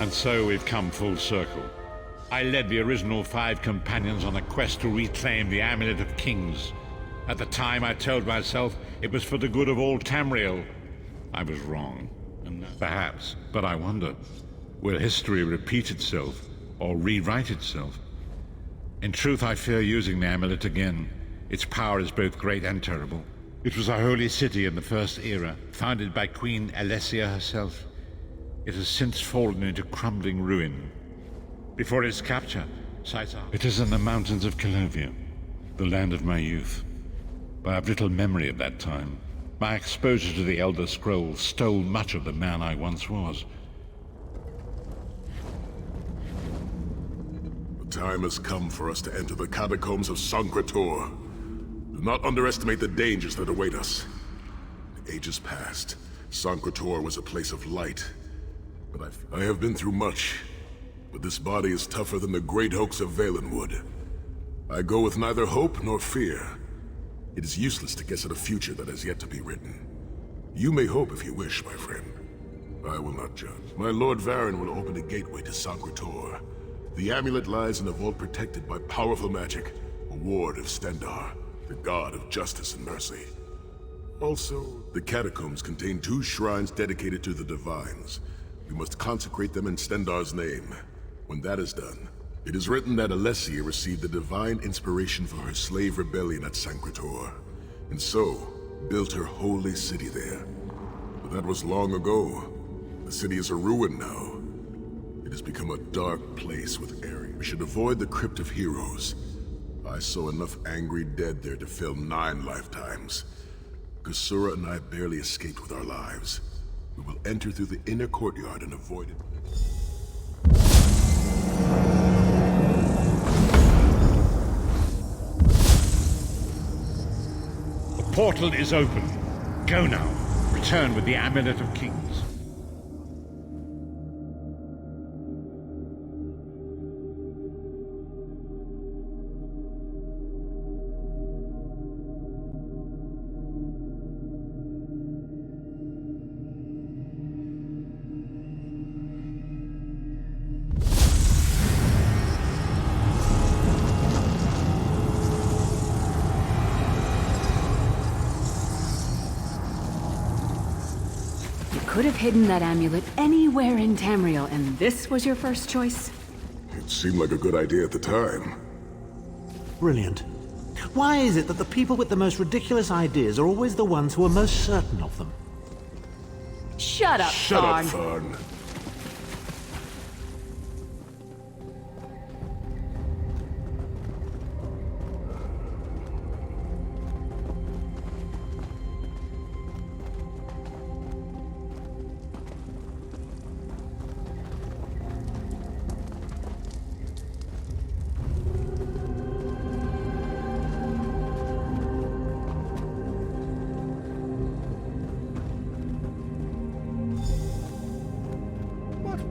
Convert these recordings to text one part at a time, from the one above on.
And so we've come full circle. I led the original 5 companions on a quest to reclaim the Amulet of Kings. At the time, I told myself it was for the good of all Tamriel. I was wrong. And perhaps, but I wonder, will history repeat itself or rewrite itself? In truth, I fear using the amulet again. Its power is both great and terrible. It was a holy city in the First Era, founded by Queen Alessia herself. It has since fallen into crumbling ruin. Before its capture, it is in the mountains of Calovia, the land of my youth. But I have little memory of that time. My exposure to the Elder Scrolls stole much of the man I once was. The time has come for us to enter the catacombs of Sancre Tor. Do not underestimate the dangers that await us. In ages past, Sancre Tor was a place of light. But I have been through much. But this body is tougher than the great oaks of Valenwood. I go with neither hope nor fear. It is useless to guess at a future that has yet to be written. You may hope if you wish, my friend. I will not judge. My Lord Varen will open a gateway to Sancre Tor. The amulet lies in a vault protected by powerful magic, a ward of Stendarr, the god of justice and mercy. Also, the catacombs contain 2 shrines dedicated to the divines. We must consecrate them in Stendarr's name. When that is done, it is written that Alessia received the divine inspiration for her slave rebellion at Sancre Tor, and so built her holy city there. But that was long ago. The city is a ruin now. It has become a dark place with erring. We should avoid the Crypt of Heroes. I saw enough angry dead there to fill 9 lifetimes. Kusura and I barely escaped with our lives. We will enter through the inner courtyard and avoid it. The portal is open. Go now. Return with the Amulet of Kings. Could have hidden that amulet anywhere in Tamriel, and this was your first choice? It seemed like a good idea at the time. Brilliant. Why is it that the people with the most ridiculous ideas are always the ones who are most certain of them? Shut up, Shut Tharn. up, Tharn.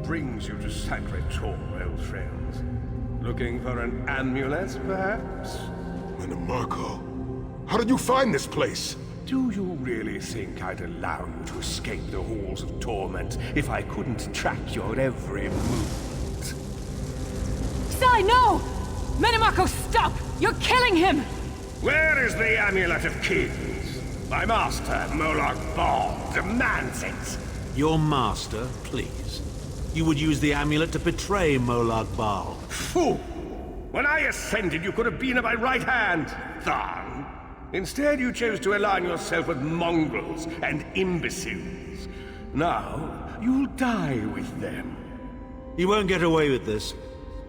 Brings you to Sancre Tor, old friends? Looking for an amulet, perhaps? Marco, how did you find this place? Do you really think I'd allow you to escape the halls of torment if I couldn't track your every move? Sai, no! Menamako, stop! You're killing him! Where is the Amulet of Kings? My master, Molag Bal, demands it! Your master, please. You would use the amulet to betray Molag Bal. Fool! When I ascended, you could have been at my right hand, Tharn. Instead, you chose to align yourself with mongrels and imbeciles. Now, you'll die with them. You won't get away with this.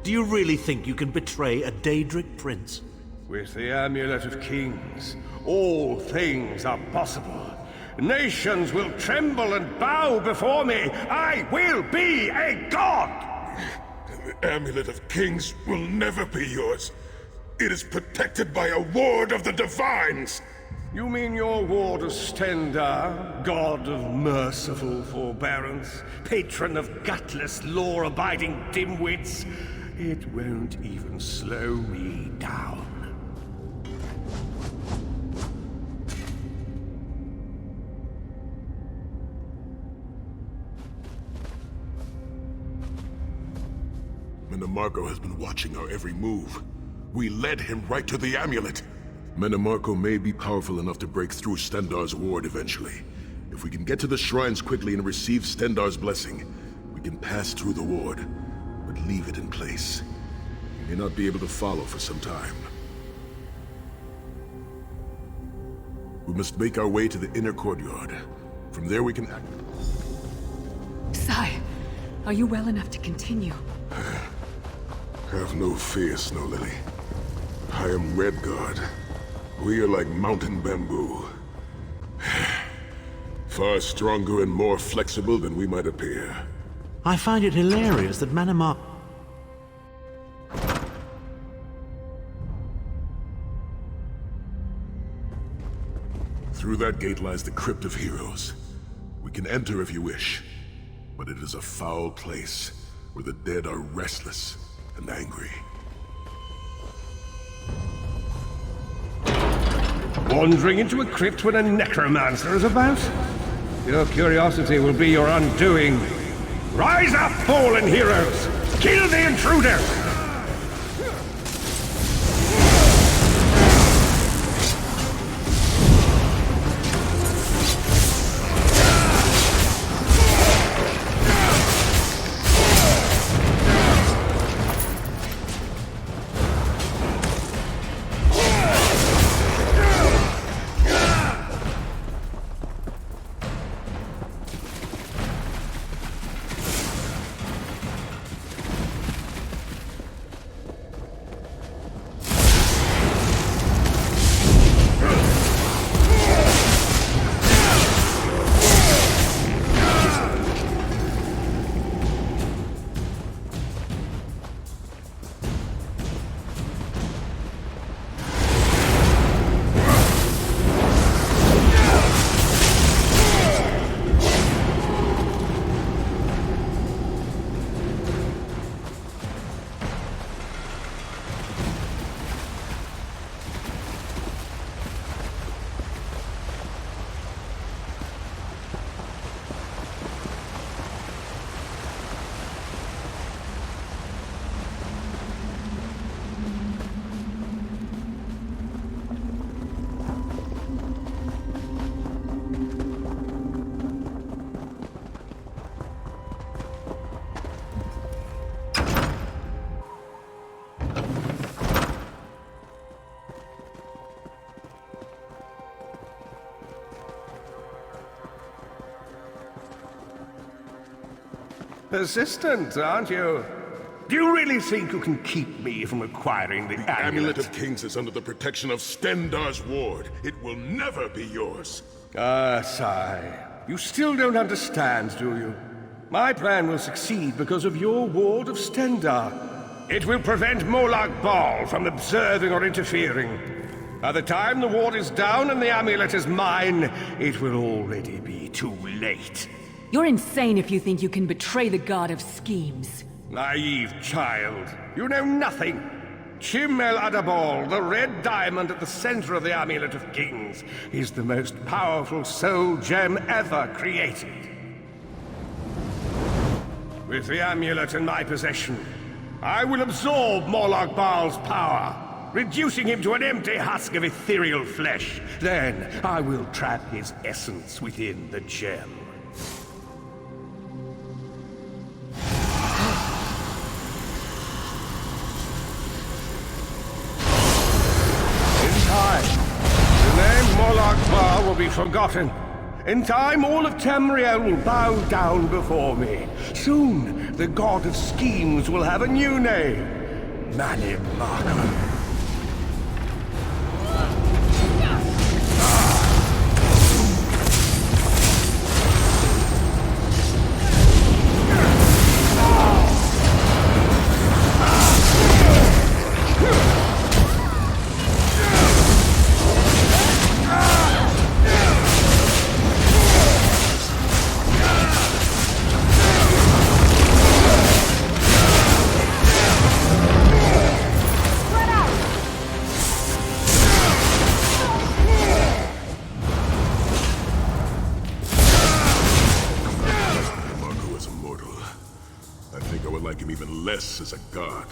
Do you really think you can betray a Daedric prince? With the Amulet of Kings, all things are possible. Nations will tremble and bow before me. I will be a god! The Amulet of Kings will never be yours. It is protected by a ward of the Divines! You mean your ward of Stendarr, god of merciful forbearance, patron of gutless, law-abiding dimwits? It won't even slow me down. Menemarco has been watching our every move. We led him right to the amulet. Menemarco may be powerful enough to break through Stendarr's ward eventually. If we can get to the shrines quickly and receive Stendarr's blessing, we can pass through the ward, but leave it in place. We may not be able to follow for some time. We must make our way to the inner courtyard. From there we can act. Sai, are you well enough to continue? Have no fear, Snow Lily. I am Redguard. We are like mountain bamboo. Far stronger and more flexible than we might appear. I find it hilarious that Menemarco... Through that gate lies the Crypt of Heroes. We can enter if you wish, but it is a foul place where the dead are restless and angry. Wandering into a crypt when a necromancer is about? Your curiosity will be your undoing. Rise up, fallen heroes! Kill the intruder! Persistent, aren't you? Do you really think you can keep me from acquiring the The amulet? Amulet of Kings is under the protection of Stendarr's ward. It will never be yours. Ah, Sai. You still don't understand, do you? My plan will succeed because of your ward of Stendarr. It will prevent Molag Bal from observing or interfering. By the time the ward is down and the amulet is mine, it will already be too late. You're insane if you think you can betray the god of schemes. Naive child. You know nothing. Chim El Adabal, the red diamond at the center of the Amulet of Kings, is the most powerful soul gem ever created. With the amulet in my possession, I will absorb Molag Bal's power, reducing him to an empty husk of ethereal flesh. Then I will trap his essence within the gem. The name Molag Bal will be forgotten. In time, all of Tamriel will bow down before me. Soon, the god of schemes will have a new name. Menemarco. Spread out! like him even less as a god.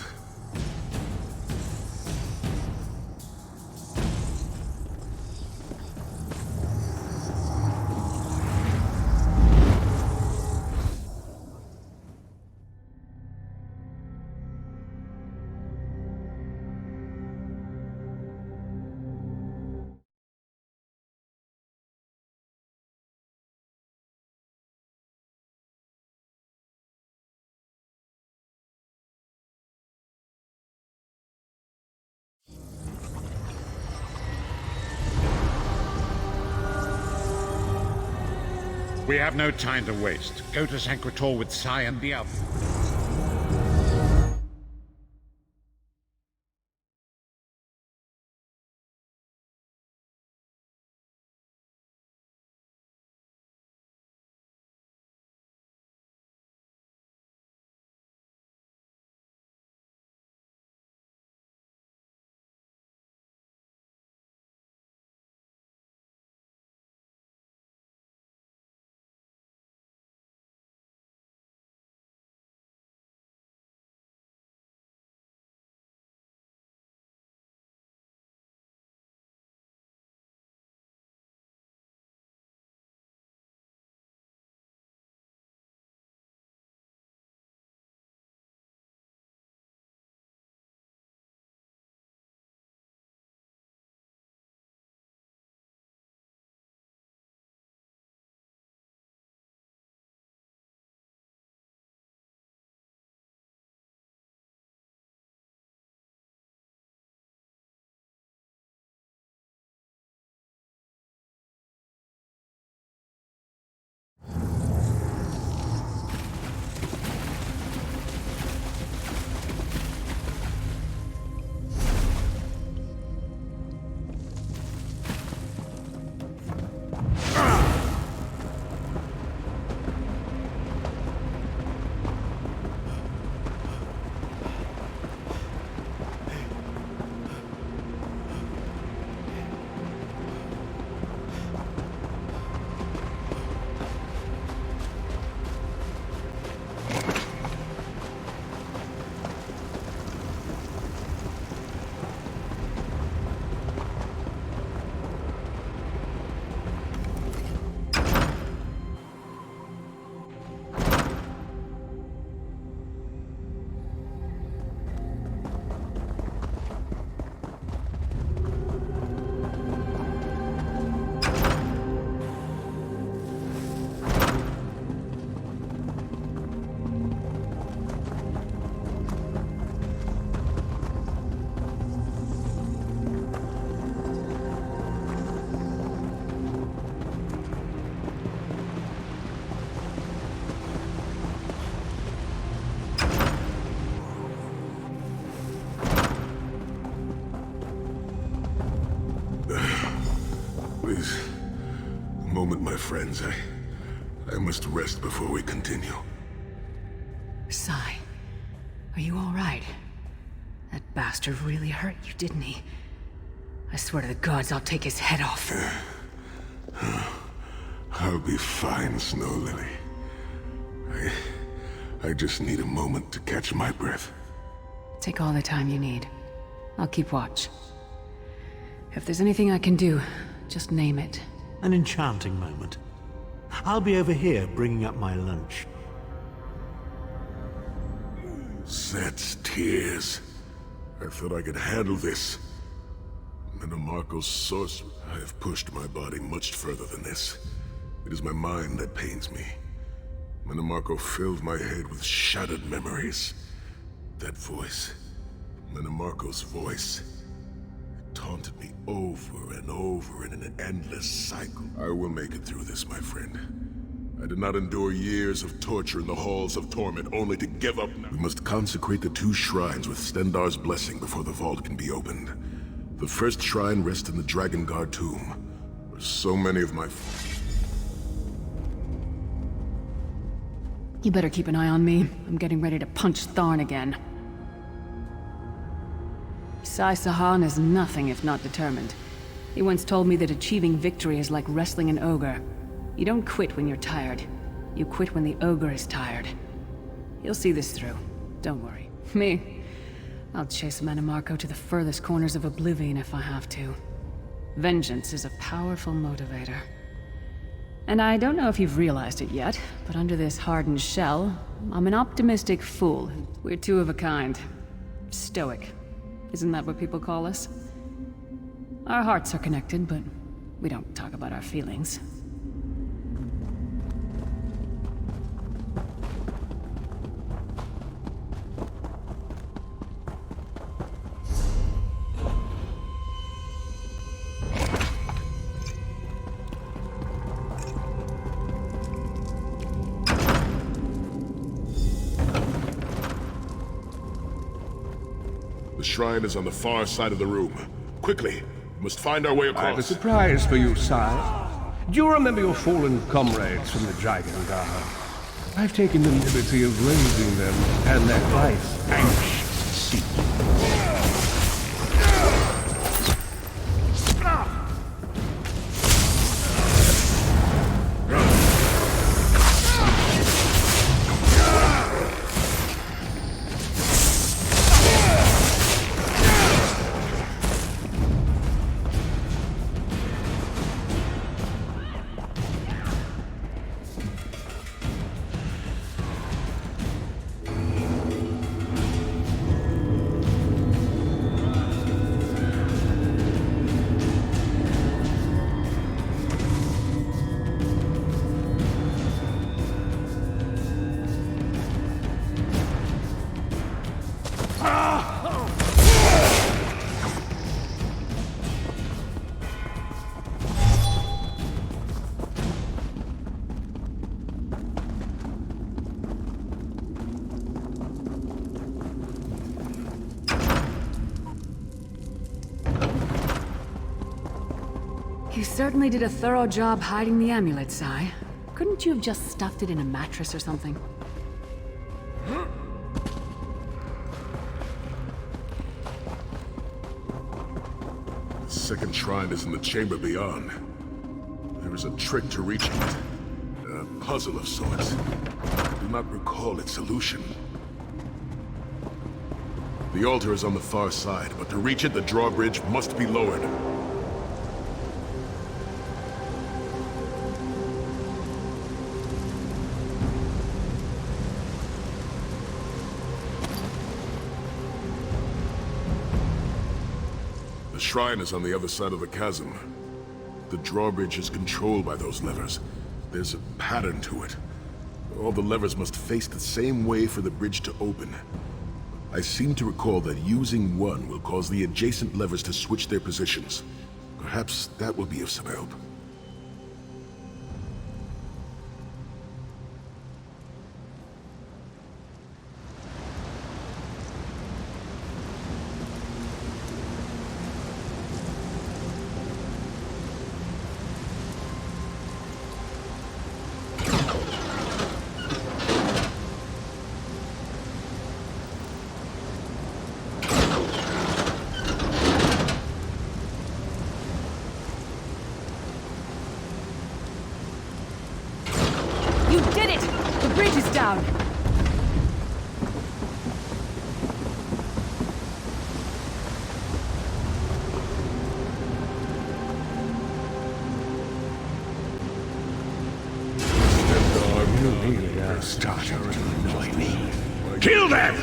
We have no time to waste. Go to Sancre Tor with Sai and the others. Please, a moment, my friends. I must rest before we continue. Sai, are you all right? That bastard really hurt you, didn't he? I swear to the gods I'll take his head off. I'll be fine, Snow Lily. I just need a moment to catch my breath. Take all the time you need. I'll keep watch. If there's anything I can do, just name it. An enchanting moment. I'll be over here bringing up my lunch. Set's tears. I thought I could handle this. Minimarco's sorcery. I have pushed my body much further than this. It is my mind that pains me. Minimarco filled my head with shattered memories. That voice, Minimarco's voice, it taunted me over and over in an endless cycle. I will make it through this, my friend. I did not endure years of torture in the halls of torment only to give up. We must consecrate the 2 shrines with Stendarr's blessing before the vault can be opened. The first shrine rests in the Dragon Guard tomb, where so many of my... You better keep an eye on me. I'm getting ready to punch Tharn again. Sai Sahan is nothing if not determined. He once told me that achieving victory is like wrestling an ogre. You don't quit when you're tired. You quit when the ogre is tired. He'll see this through. Don't worry. Me? I'll chase Mannimarco to the furthest corners of oblivion if I have to. Vengeance is a powerful motivator. And I don't know if you've realized it yet, but under this hardened shell, I'm an optimistic fool. We're two of a kind. Stoic. Isn't that what people call us? Our hearts are connected, but we don't talk about our feelings. The shrine is on the far side of the room. Quickly, we must find our way I have a across. surprise for you, sire. Do you remember your fallen comrades from the Dragon Guard? I've taken the liberty of raising them and their life anxious seat. You certainly did a thorough job hiding the amulet, Sai. Couldn't you have just stuffed it in a mattress or something? The second shrine is in the chamber beyond. There is a trick to reaching it. A puzzle of sorts. I do not recall its solution. The altar is on the far side, but to reach it, the drawbridge must be lowered. The shrine is on the other side of the chasm. The drawbridge is controlled by those levers. There's a pattern to it. All the levers must face the same way for the bridge to open. I seem to recall that using one will cause the adjacent levers to switch their positions. Perhaps that will be of some help. You did it! The bridge is down! You really are starting to annoy me. Kill them!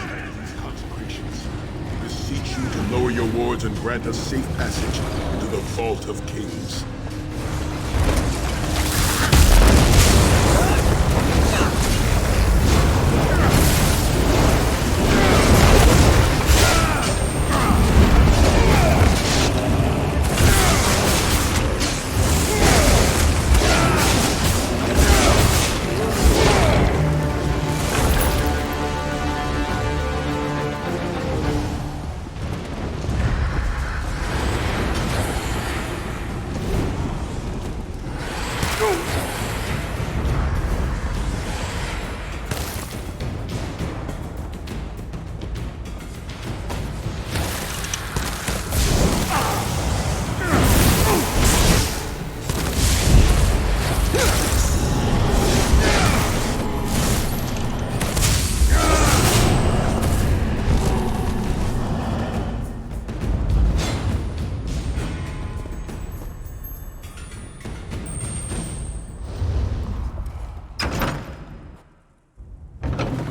Consecrations. Beseech you to lower your wards and grant us safe passage to the Vault of Kings.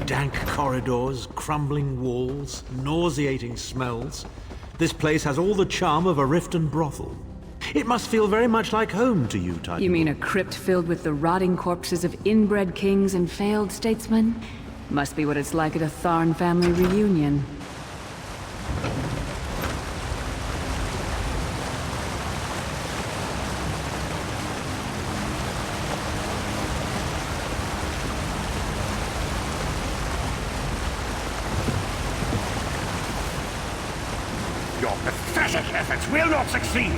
Dank corridors, crumbling walls, nauseating smells. This place has all the charm of a Riften brothel. It must feel very much like home to you, Titan. You mean a crypt filled with the rotting corpses of inbred kings and failed statesmen? Must be what it's like at a Tharn family reunion. Your pathetic efforts will not succeed.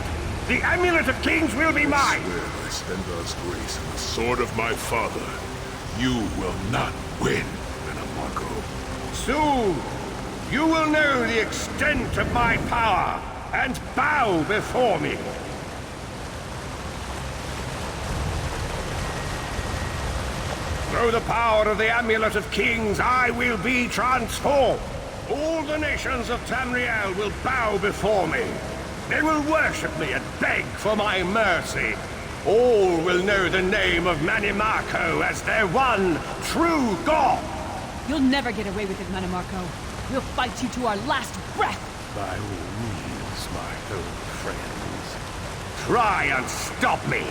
The Amulet of Kings will be I mine. swear by Stendar's grace and the sword of my father, you will not win, Marco. Soon, you will know the extent of my power and bow before me. Through the power of the Amulet of Kings, I will be transformed. All the nations of Tamriel will bow before me. They will worship me and beg for my mercy. All will know the name of Manimarco as their one true god. You'll never get away with it, Manimarco. We'll fight you to our last breath. By all means, my old friends. Try and stop me.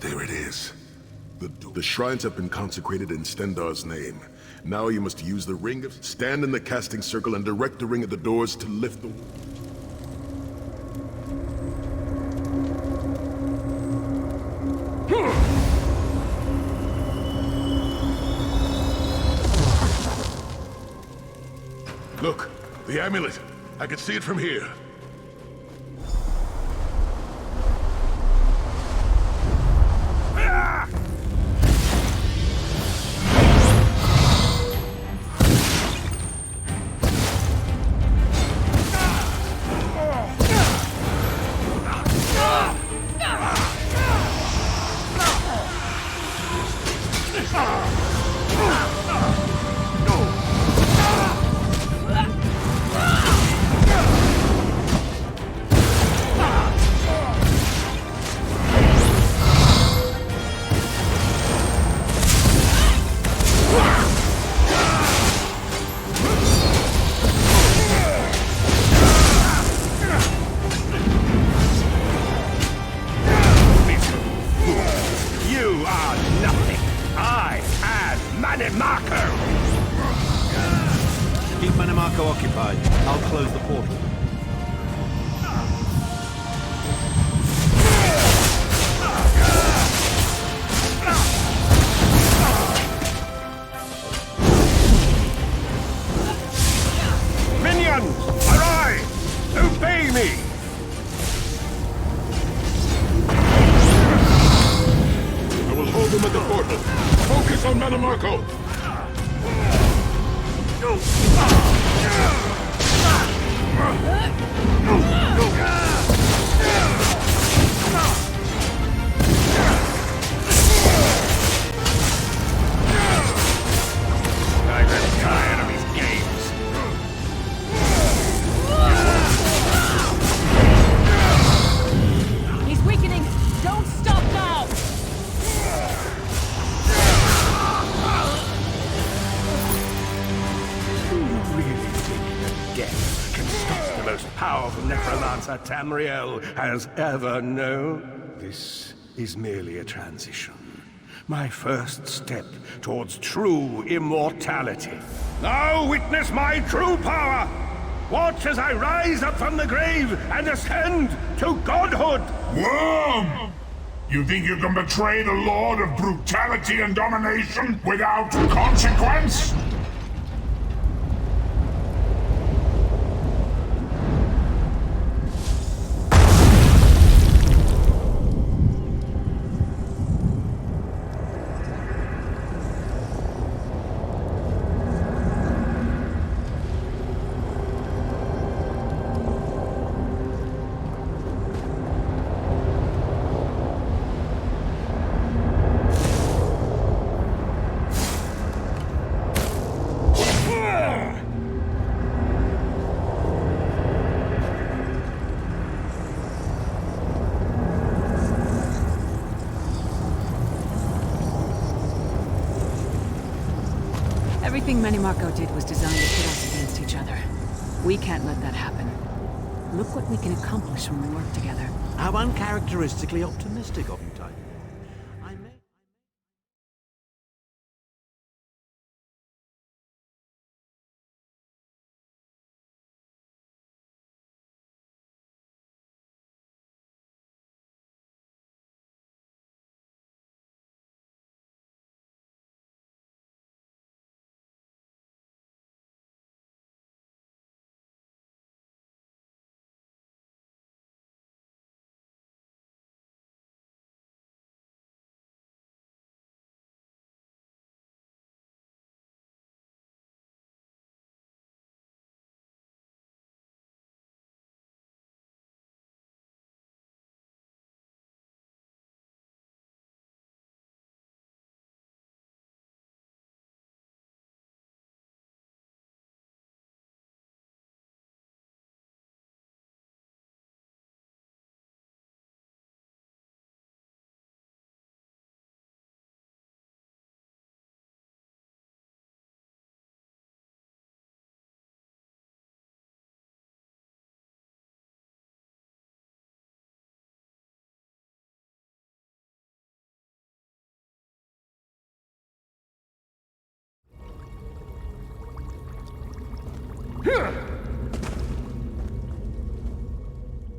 There it is. The shrines have been consecrated in Stendar's name. Now you must use the ring of... Stand in the casting circle and direct the ring at the doors to lift the... Look, the amulet. I can see it from here. Keep Manimarco occupied. I'll close the portal. Go! I'm tired of his games. He's weakening! Don't stop now! Do you really think that death can stop the most powerful necromancer Tamriel has ever known? This is merely a transition. My first step towards true immortality. Now witness my true power! Watch as I rise up from the grave and ascend to godhood! Worm! You think you can betray the Lord of brutality and domination without consequence? Everything Marco did was designed to pit us against each other. We can't let that happen. Look what we can accomplish when we work together. How uncharacteristically optimistic of you, Titan. I may...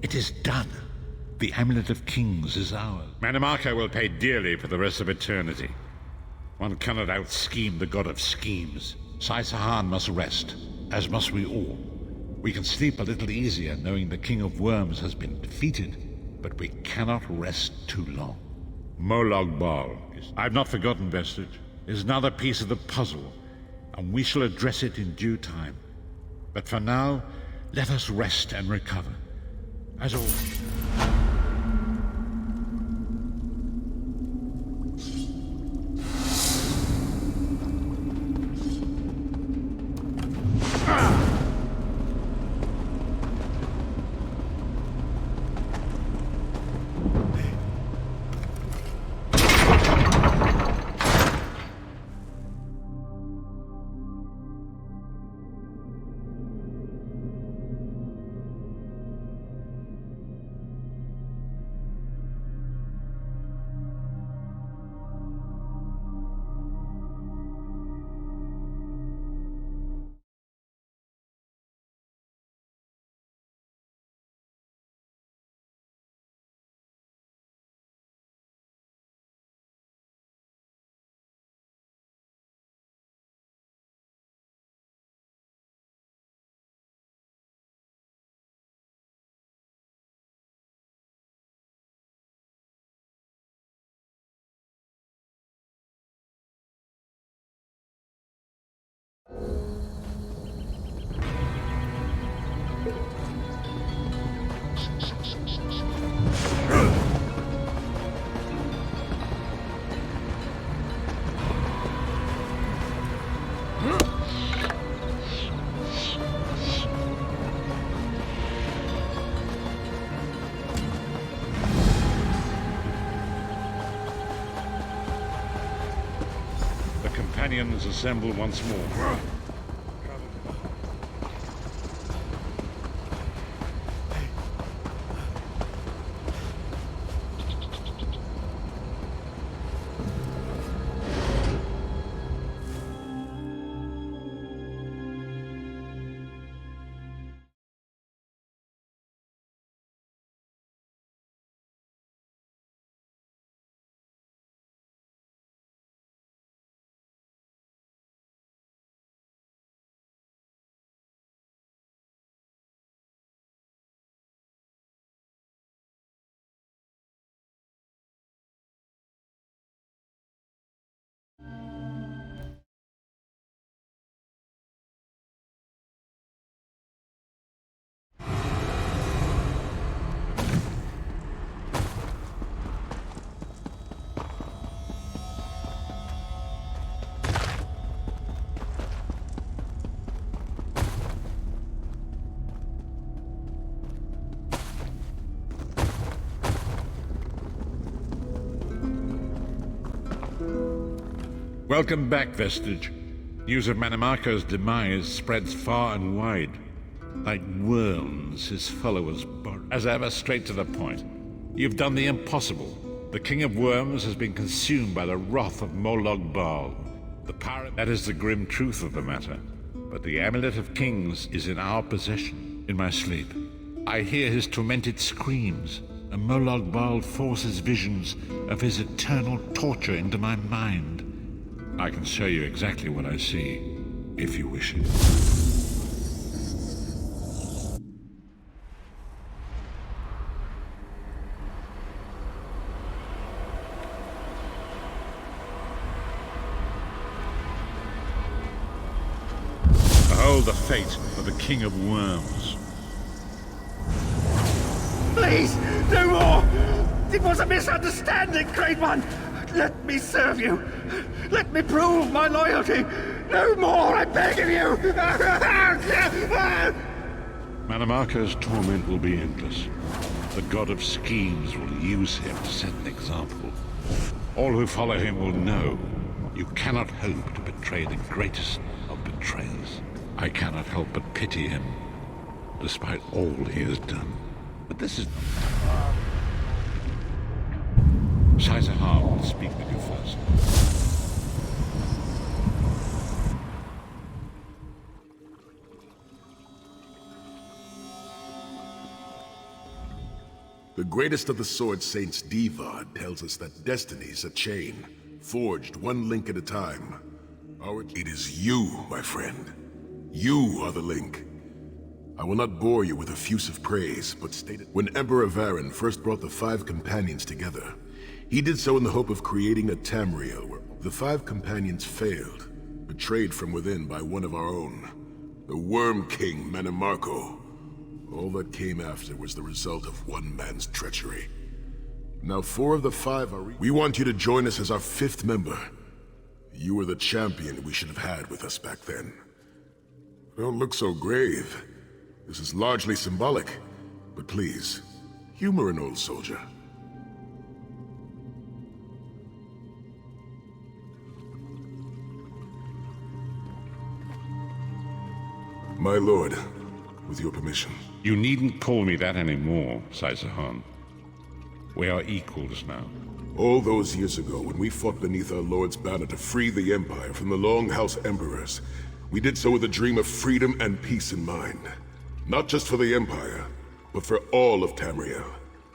It is done. The Amulet of Kings is ours. Marco will pay dearly for the rest of eternity. One cannot out-scheme the god of schemes. Sai Sahan must rest, as must we all. We can sleep a little easier knowing the King of Worms has been defeated, but we cannot rest too long. Molag Bal, I've not forgotten Vestige, is another piece of the puzzle, and we shall address it in due time. But for now, let us rest and recover. As always. companions assemble once more. Welcome back, Vestige. News of Manimarco's demise spreads far and wide. Like worms, his followers burrow. As ever, straight to the point. You've done the impossible. The King of Worms has been consumed by the wrath of Molog Baal. The pirate... That is the grim truth of the matter. But the Amulet of Kings is in our possession. In my sleep, I hear his tormented screams, and Molog Baal forces visions of his eternal torture into my mind. I can show you exactly what I see, if you wish it. Behold the fate of the King of Worms. Please, no more! It was a misunderstanding, Great One! Let me serve you! Let me prove my loyalty! No more, I beg of you! Manimarco's torment will be endless. The god of schemes will use him to set an example. All who follow him will know you cannot hope to betray the greatest of betrayers. I cannot help but pity him, despite all he has done. But this is... Shai-Zahar will speak with you first. The greatest of the Sword Saints, Divad, tells us that destiny's a chain, forged one link at a time. It is you, my friend. You are the link. I will not bore you with effusive praise, but stated when Emperor Varen first brought the 5 companions together, he did so in the hope of creating a Tamriel where the 5 companions failed, betrayed from within by one of our own, the Worm King Manimarco. All that came after was the result of one man's treachery. Now 4 of the 5 are... We want you to join us as our 5th member. You were the champion we should have had with us back then. Don't look so grave. This is largely symbolic, but please, humor an old soldier. My lord, with your permission. You needn't call me that anymore, Shai-Zahar. We are equals now. All those years ago, when we fought beneath our lord's banner to free the Empire from the Longhouse Emperors, we did so with a dream of freedom and peace in mind. Not just for the Empire, but for all of Tamriel.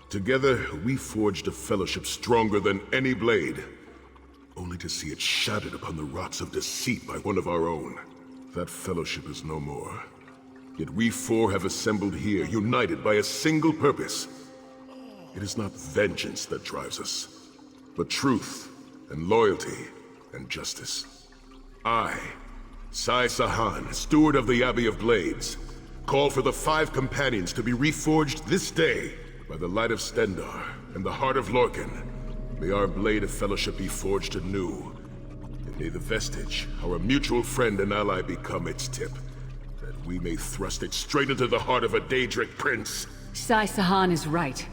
Together, we forged a fellowship stronger than any blade, only to see it shattered upon the rocks of deceit by one of our own. That fellowship is no more. Yet we 4 have assembled here, united by a single purpose. It is not vengeance that drives us, but truth and loyalty and justice. I, Shai-Zahar, steward of the Abbey of Blades, call for the 5 companions to be reforged this day by the light of Stendarr and the heart of Lorkhan. May our blade of fellowship be forged anew. And may the vestige, our mutual friend and ally, become its tip, that we may thrust it straight into the heart of a Daedric prince. Shai-Zahar is right.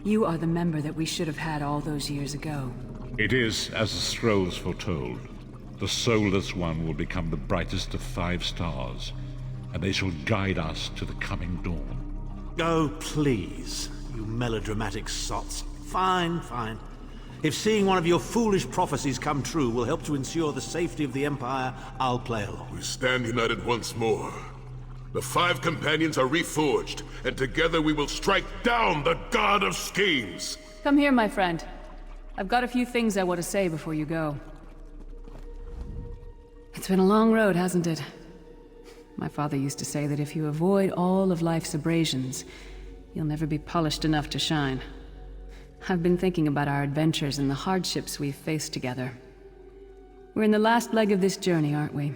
You are the member that we should have had all those years ago. It is as the scrolls foretold. The soulless one will become the brightest of 5 stars, and they shall guide us to the coming dawn. Oh, please, you melodramatic sots. Fine, fine. If seeing one of your foolish prophecies come true will help to ensure the safety of the Empire, I'll play along. We stand united once more. The 5 companions are reforged, and together we will strike down the God of Schemes! Come here, my friend. I've got a few things I want to say before you go. It's been a long road, hasn't it? My father used to say that if you avoid all of life's abrasions, you'll never be polished enough to shine. I've been thinking about our adventures and the hardships we've faced together. We're in the last leg of this journey, aren't we?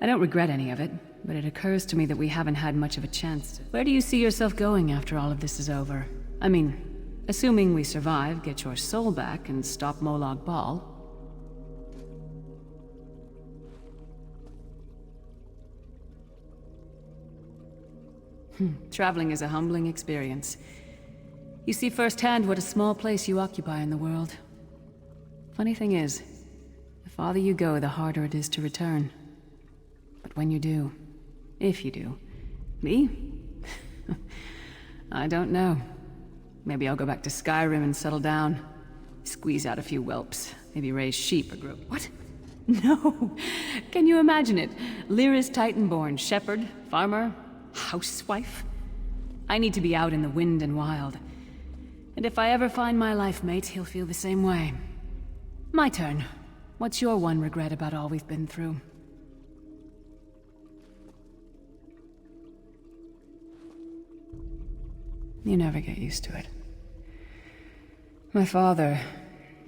I don't regret any of it, but it occurs to me that we haven't had much of a chance. Where do you see yourself going after all of this is over? I mean, assuming we survive, get your soul back, and stop Molag Bal. Traveling is a humbling experience. You see firsthand what a small place you occupy in the world. Funny thing is, the farther you go, the harder it is to return. But when you do, if you do, me? I don't know. Maybe I'll go back to Skyrim and settle down. Squeeze out a few whelps. Maybe raise sheep or grow... What? No! Can you imagine it? Lyra's Titan-born shepherd, farmer, housewife? I need to be out in the wind and wild. And if I ever find my life mate, he'll feel the same way. My turn. What's your one regret about all we've been through? You never get used to it. My father,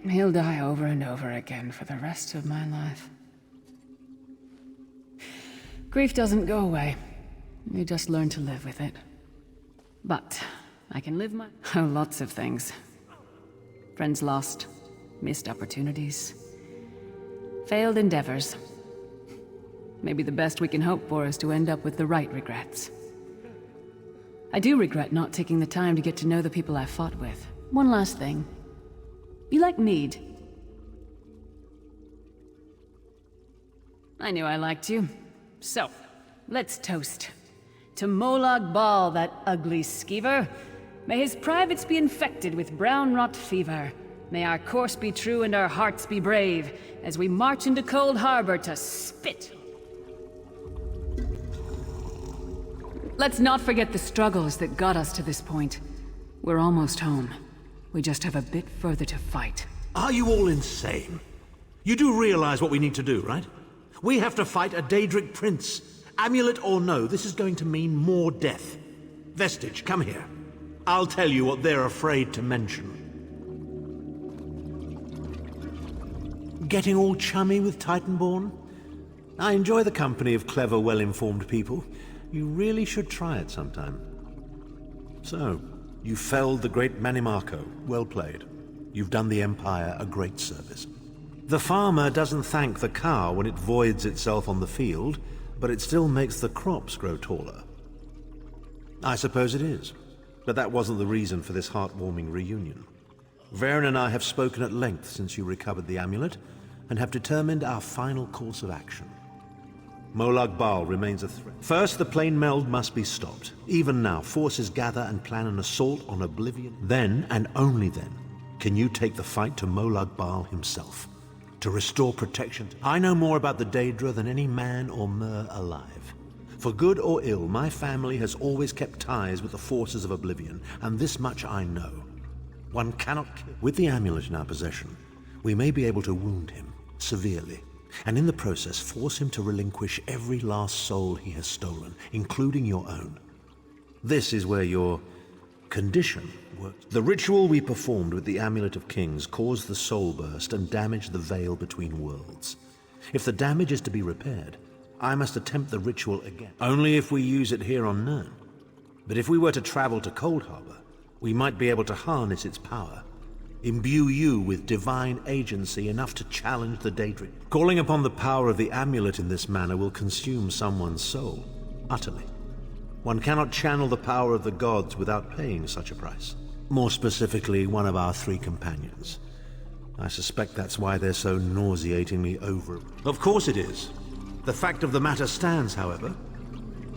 he'll die over and over again for the rest of my life. Grief doesn't go away. You just learn to live with it. But I can live my... Oh, lots of things. Friends lost, missed opportunities, failed endeavors. Maybe the best we can hope for is to end up with the right regrets. I do regret not taking the time to get to know the people I fought with. One last thing. You like mead? I knew I liked you. So, let's toast. To Molag Bal, that ugly skeever. May his privates be infected with brown rot fever. May our course be true and our hearts be brave, as we march into Cold Harbor to spit. Let's not forget the struggles that got us to this point. We're almost home. We just have a bit further to fight. Are you all insane? You do realize what we need to do, right? We have to fight a Daedric prince. Amulet or no, this is going to mean more death. Vestige, come here. I'll tell you what they're afraid to mention. Getting all chummy with Titanborn? I enjoy the company of clever, well-informed people. You really should try it sometime. So, you felled the great Manimarco. Well played. You've done the Empire a great service. The farmer doesn't thank the cow when it voids itself on the field, but it still makes the crops grow taller. I suppose it is, but that wasn't the reason for this heartwarming reunion. Varen and I have spoken at length since you recovered the amulet, and have determined our final course of action. Molag Bal remains a threat. First, the plane meld must be stopped. Even now, forces gather and plan an assault on Oblivion. Then, and only then, can you take the fight to Molag Bal himself, to restore protection. I know more about the Daedra than any man or mer alive. For good or ill, my family has always kept ties with the forces of Oblivion, and this much I know. One cannot kill. With the amulet in our possession, we may be able to wound him severely, and in the process force him to relinquish every last soul he has stolen, including your own. This is where your condition works. The ritual we performed with the Amulet of Kings caused the soul burst and damaged the veil between worlds. If the damage is to be repaired, I must attempt the ritual again. Only if we use it here on Nirn. But if we were to travel to Cold Harbor, we might be able to harness its power, imbue you with divine agency enough to challenge the Daedric. Calling upon the power of the amulet in this manner will consume someone's soul, utterly. One cannot channel the power of the gods without paying such a price. More specifically, one of our 3 companions. I suspect that's why they're so nauseatingly over. Of course it is. The fact of the matter stands, however.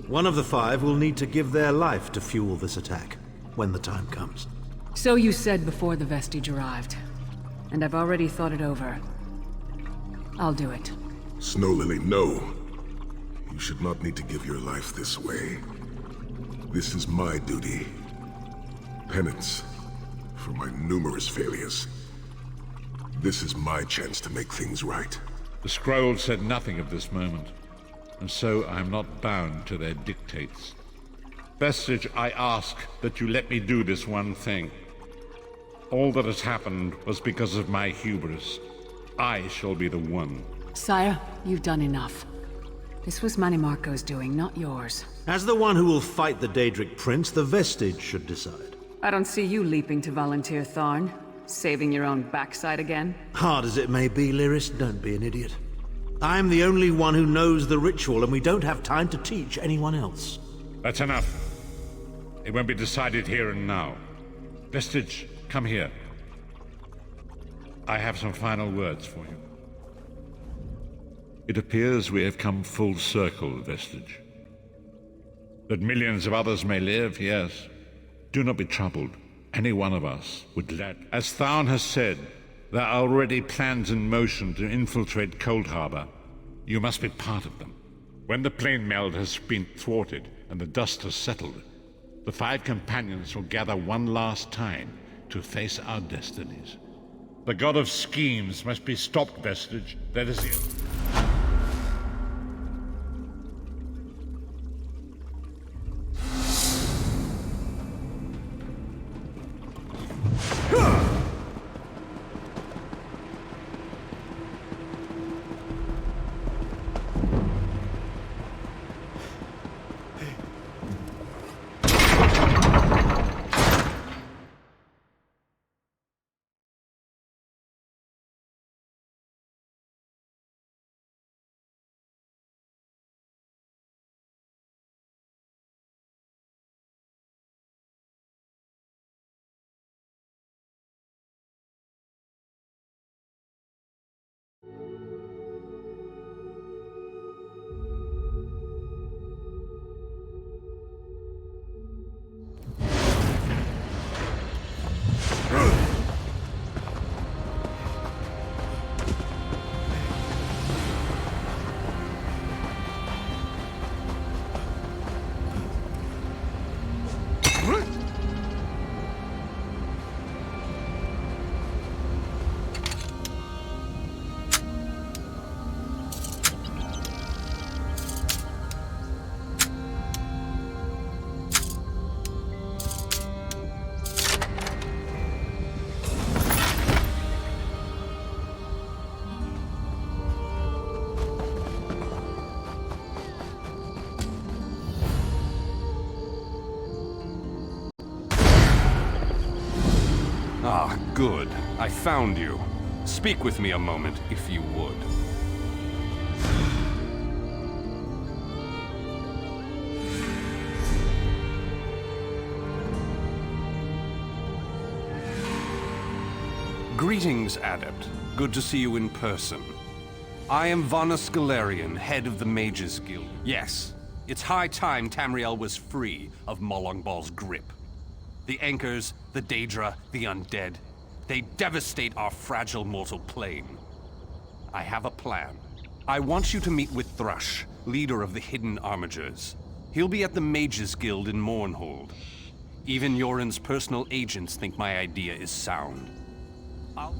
One of the 5 will need to give their life to fuel this attack, when the time comes. So you said before the vestige arrived. And I've already thought it over. I'll do it. Snow Lily, no. You should not need to give your life this way. This is my duty. Penance for my numerous failures. This is my chance to make things right. The scroll said nothing of this moment, and so I am not bound to their dictates. Vestige, I ask that you let me do this one thing. All that has happened was because of my hubris. I shall be the one. Sire, you've done enough. This was Manimarco's doing, not yours. As the one who will fight the Daedric Prince, the Vestige should decide. I don't see you leaping to volunteer, Tharn. Saving your own backside again? Hard as it may be, Lyris, don't be an idiot. I'm the only one who knows the ritual, and we don't have time to teach anyone else. That's enough. It won't be decided here and now. Vestige, come here. I have some final words for you. It appears we have come full circle, Vestige. That millions of others may live, yes. Do not be troubled. Any one of us would let. As Tharn has said, there are already plans in motion to infiltrate Cold Harbor. You must be part of them. When the plane meld has been thwarted and the dust has settled, the 5 companions will gather one last time to face our destinies. The god of schemes must be stopped, Vestige. That is it. Ah, good. I found you. Speak with me a moment, if you would. Greetings, Adept. Good to see you in person. I am Vanus Galarian, head of the Mages Guild. Yes, it's high time Tamriel was free of Molongbal's grip. The Anchors, the Daedra, the Undead, they devastate our fragile mortal plane. I have a plan. I want you to meet with Thrush, leader of the Hidden Armigers. He'll be at the Mages Guild in Mournhold. Even Yoren's personal agents think my idea is sound. I'll...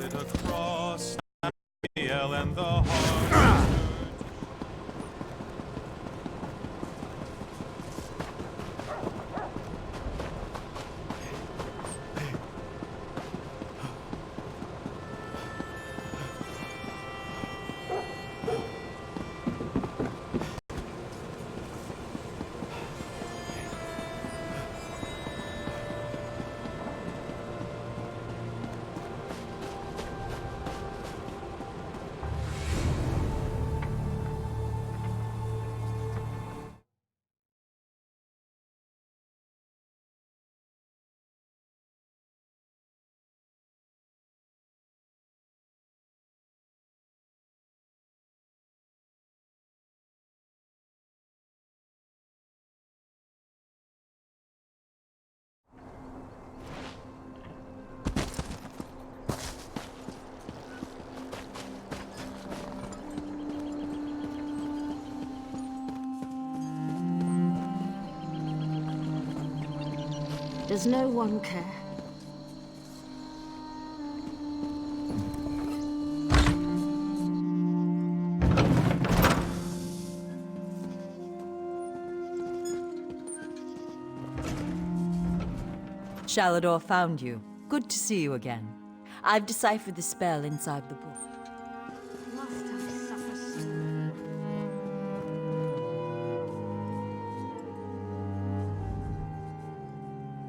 it across Tamriel and the heart. Does no one care? Shalador found you. Good to see you again. I've deciphered the spell inside the book. Must I suffer so?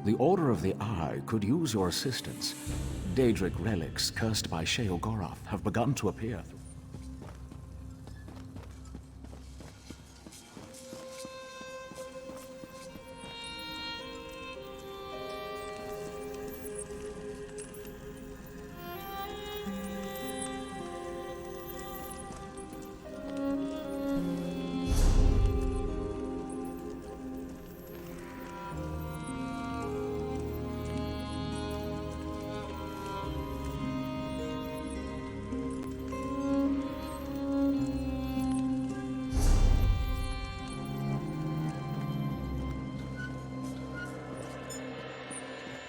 The Order of the Eye could use your assistance. Daedric relics cursed by Sheogorath have begun to appear.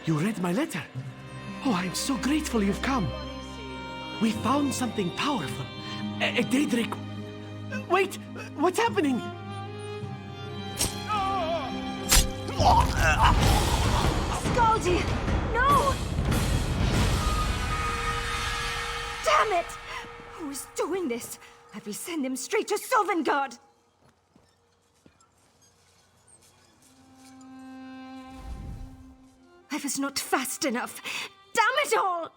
You read my letter? Oh, I'm so grateful you've come. We found something powerful. A Daedric... Wait! What's happening? Scaldi! No! Damn it! Who is doing this? I will send him straight to Sovngarde! I was not fast enough. Damn it all!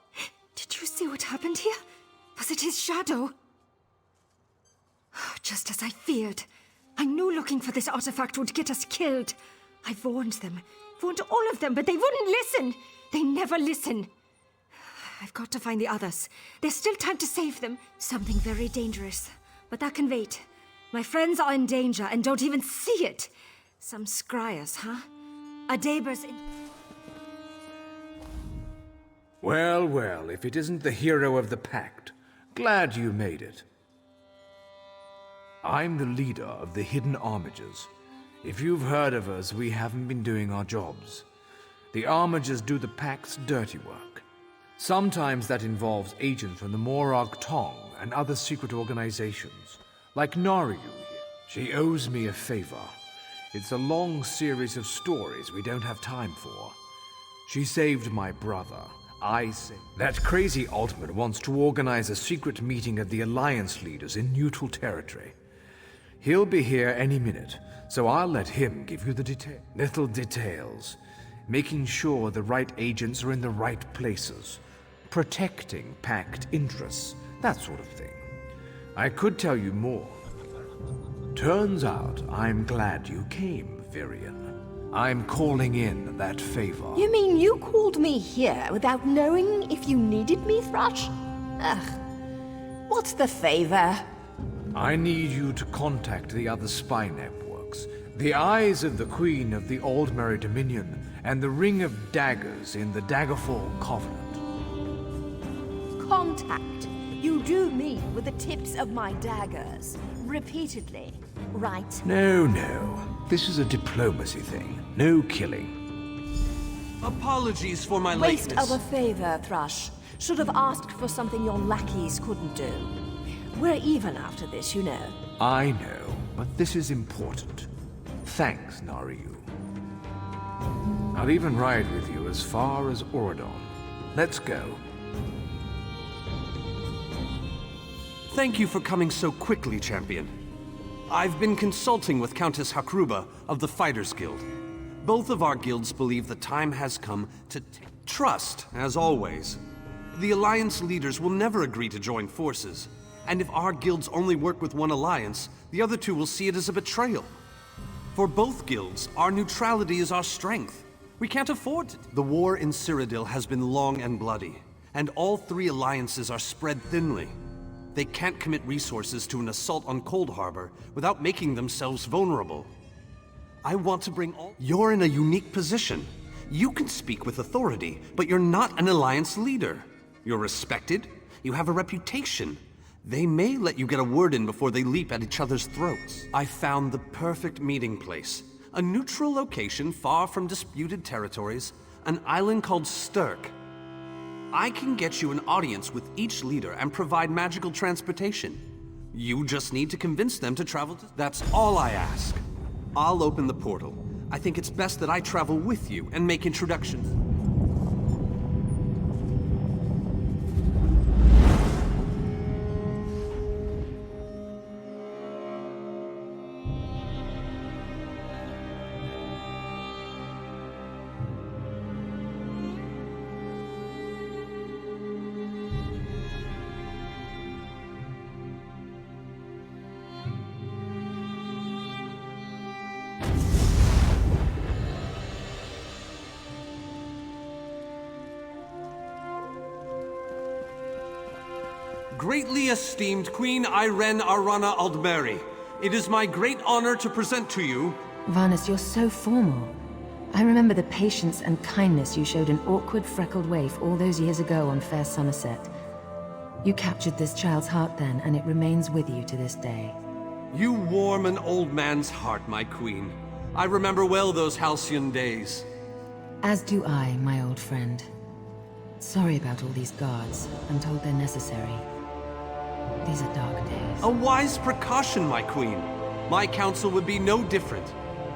Did you see what happened here? Was it his shadow? Just as I feared. I knew looking for this artifact would get us killed. I warned them. Warned all of them, but they wouldn't listen. They never listen. I've got to find the others. There's still time to save them. Something very dangerous. But that can wait. My friends are in danger and don't even see it. Some scryers, huh? Adabers in... Well, well, if it isn't the hero of the pact, glad you made it. I'm the leader of the Hidden Armigers. If you've heard of us, we haven't been doing our jobs. The Armigers do the pact's dirty work. Sometimes that involves agents from the Morag Tong and other secret organizations, like Naryu here. She owes me a favor. It's a long series of stories we don't have time for. She saved my brother. I say. That crazy Altman wants to organize a secret meeting of the Alliance leaders in neutral territory. He'll be here any minute, so I'll let him give you the little details. Making sure the right agents are in the right places. Protecting pact interests, that sort of thing. I could tell you more. Turns out I'm glad you came, Virion. I'm calling in that favor. You mean you called me here without knowing if you needed me, Thrush? Ugh. What's the favor? I need you to contact the other spy networks. The Eyes of the Queen of the Aldmeri Dominion and the Ring of Daggers in the Daggerfall Covenant. Contact. You do mean with the tips of my daggers. Repeatedly, right? No, no. This is a diplomacy thing. No killing. Apologies for my Waste lateness. of a favor, Thrush. Should have asked for something your lackeys couldn't do. We're even after this, you know. I know, but this is important. Thanks, Naryu. I'll even ride with you as far as Auradon. Let's go. Thank you for coming so quickly, champion. I've been consulting with Countess Hakruba of the Fighters Guild. Both of our guilds believe the time has come to trust, as always. The Alliance leaders will never agree to join forces. And if our guilds only work with one alliance, the other two will see it as a betrayal. For both guilds, our neutrality is our strength. We can't afford it. The war in Cyrodiil has been long and bloody, and all three alliances are spread thinly. They can't commit resources to an assault on Cold Harbor without making themselves vulnerable. I want to bring all— You're in a unique position. You can speak with authority, but you're not an alliance leader. You're respected, you have a reputation. They may let you get a word in before they leap at each other's throats. I found the perfect meeting place. A neutral location far from disputed territories, an island called Sturk. I can get you an audience with each leader and provide magical transportation. You just need to convince them to travel to— That's all I ask. I'll open the portal. I think it's best that I travel with you and make introductions. Greatly esteemed Queen Irene Arana Aldmeri, it is my great honor to present to you— Varnus, you're so formal. I remember the patience and kindness you showed an awkward, freckled waif all those years ago on fair Somerset. You captured this child's heart then, and it remains with you to this day. You warm an old man's heart, my queen. I remember well those halcyon days. As do I, my old friend. Sorry about all these guards. I'm told they're necessary. These are dark days. A wise precaution, my queen. My counsel would be no different.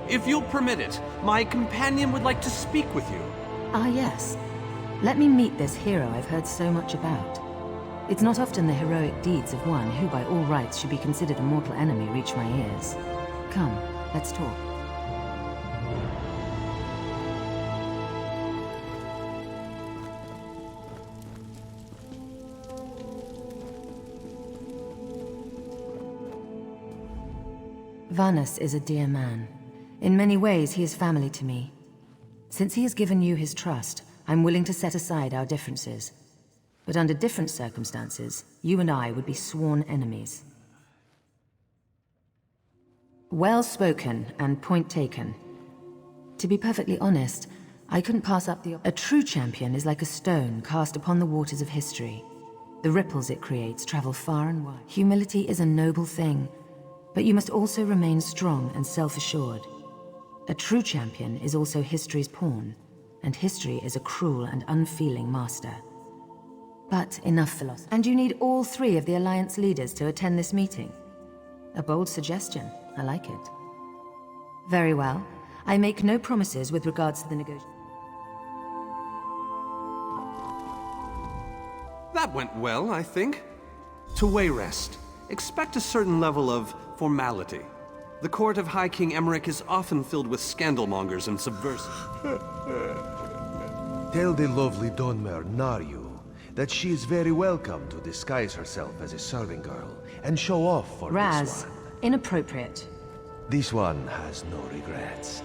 If you'll permit it, my companion would like to speak with you. Ah, yes. Let me meet this hero I've heard so much about. It's not often the heroic deeds of one who by all rights should be considered a mortal enemy reach my ears. Come, let's talk. Varnus is a dear man. In many ways, he is family to me. Since he has given you his trust, I'm willing to set aside our differences. But under different circumstances, you and I would be sworn enemies. Well spoken and point taken. To be perfectly honest, I couldn't pass up the— A true champion is like a stone cast upon the waters of history. The ripples it creates travel far and wide. Humility is a noble thing, but you must also remain strong and self-assured. A true champion is also history's pawn, and history is a cruel and unfeeling master. But enough philosophy. And you need all three of the Alliance leaders to attend this meeting. A bold suggestion. I like it. Very well. I make no promises with regards to the negotiation. That went well, I think. To Wayrest, expect a certain level of formality. The court of High King Emmerich is often filled with scandalmongers and subversives. Tell the lovely Donmer, Naryu, that she is very welcome to disguise herself as a serving girl and show off for Raz, this one. inappropriate. This one has no regrets.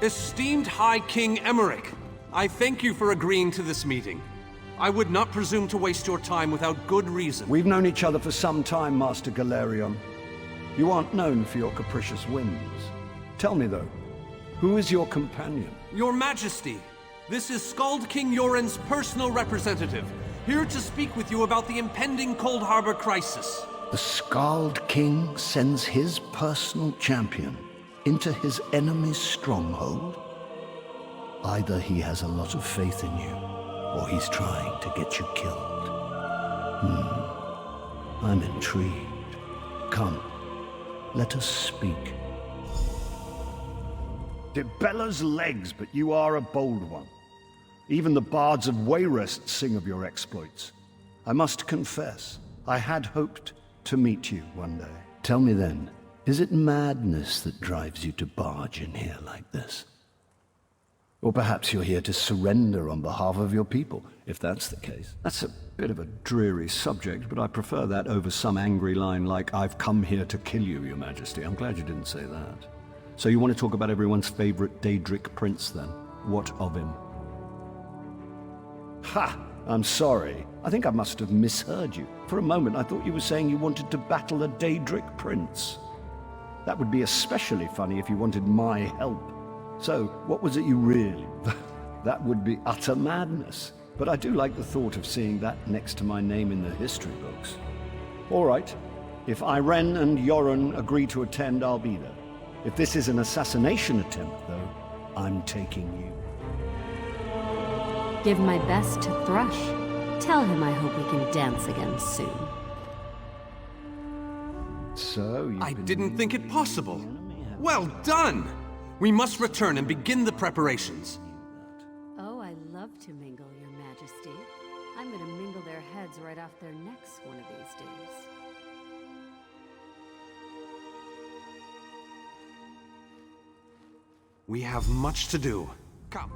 Esteemed High King Emmerich, I thank you for agreeing to this meeting. I would not presume to waste your time without good reason. We've known each other for some time, Master Galerion. You aren't known for your capricious whims. Tell me, though, who is your companion? Your Majesty, this is Skald King Yoren's personal representative, here to speak with you about the impending Cold Harbor crisis. The Skald King sends his personal champion into his enemy's stronghold? Either he has a lot of faith in you, or he's trying to get you killed. I'm intrigued. Come, let us speak. Dibella's legs, but you are a bold one. Even the bards of Wayrest sing of your exploits. I must confess, I had hoped to meet you one day. Tell me then, is it madness that drives you to barge in here like this? Or perhaps you're here to surrender on behalf of your people, if that's the case. That's a bit of a dreary subject, but I prefer that over some angry line like, "I've come here to kill you, Your Majesty." I'm glad you didn't say that. So you want to talk about everyone's favorite Daedric prince, then? What of him? Ha! I'm sorry. I think I must have misheard you. For a moment, I thought you were saying you wanted to battle a Daedric prince. That would be especially funny if you wanted my help. So, what was it you really... That would be utter madness. But I do like the thought of seeing that next to my name in the history books. All right. If Irene and Yoren agree to attend, I'll be there. If this is an assassination attempt, though, I'm taking you. Give my best to Thrush. Tell him I hope we can dance again soon. So, I didn't think it possible. Well done! We must return and begin the preparations. Oh, I love to mingle, Your Majesty. I'm gonna mingle their heads right off their necks one of these days. We have much to do. Come.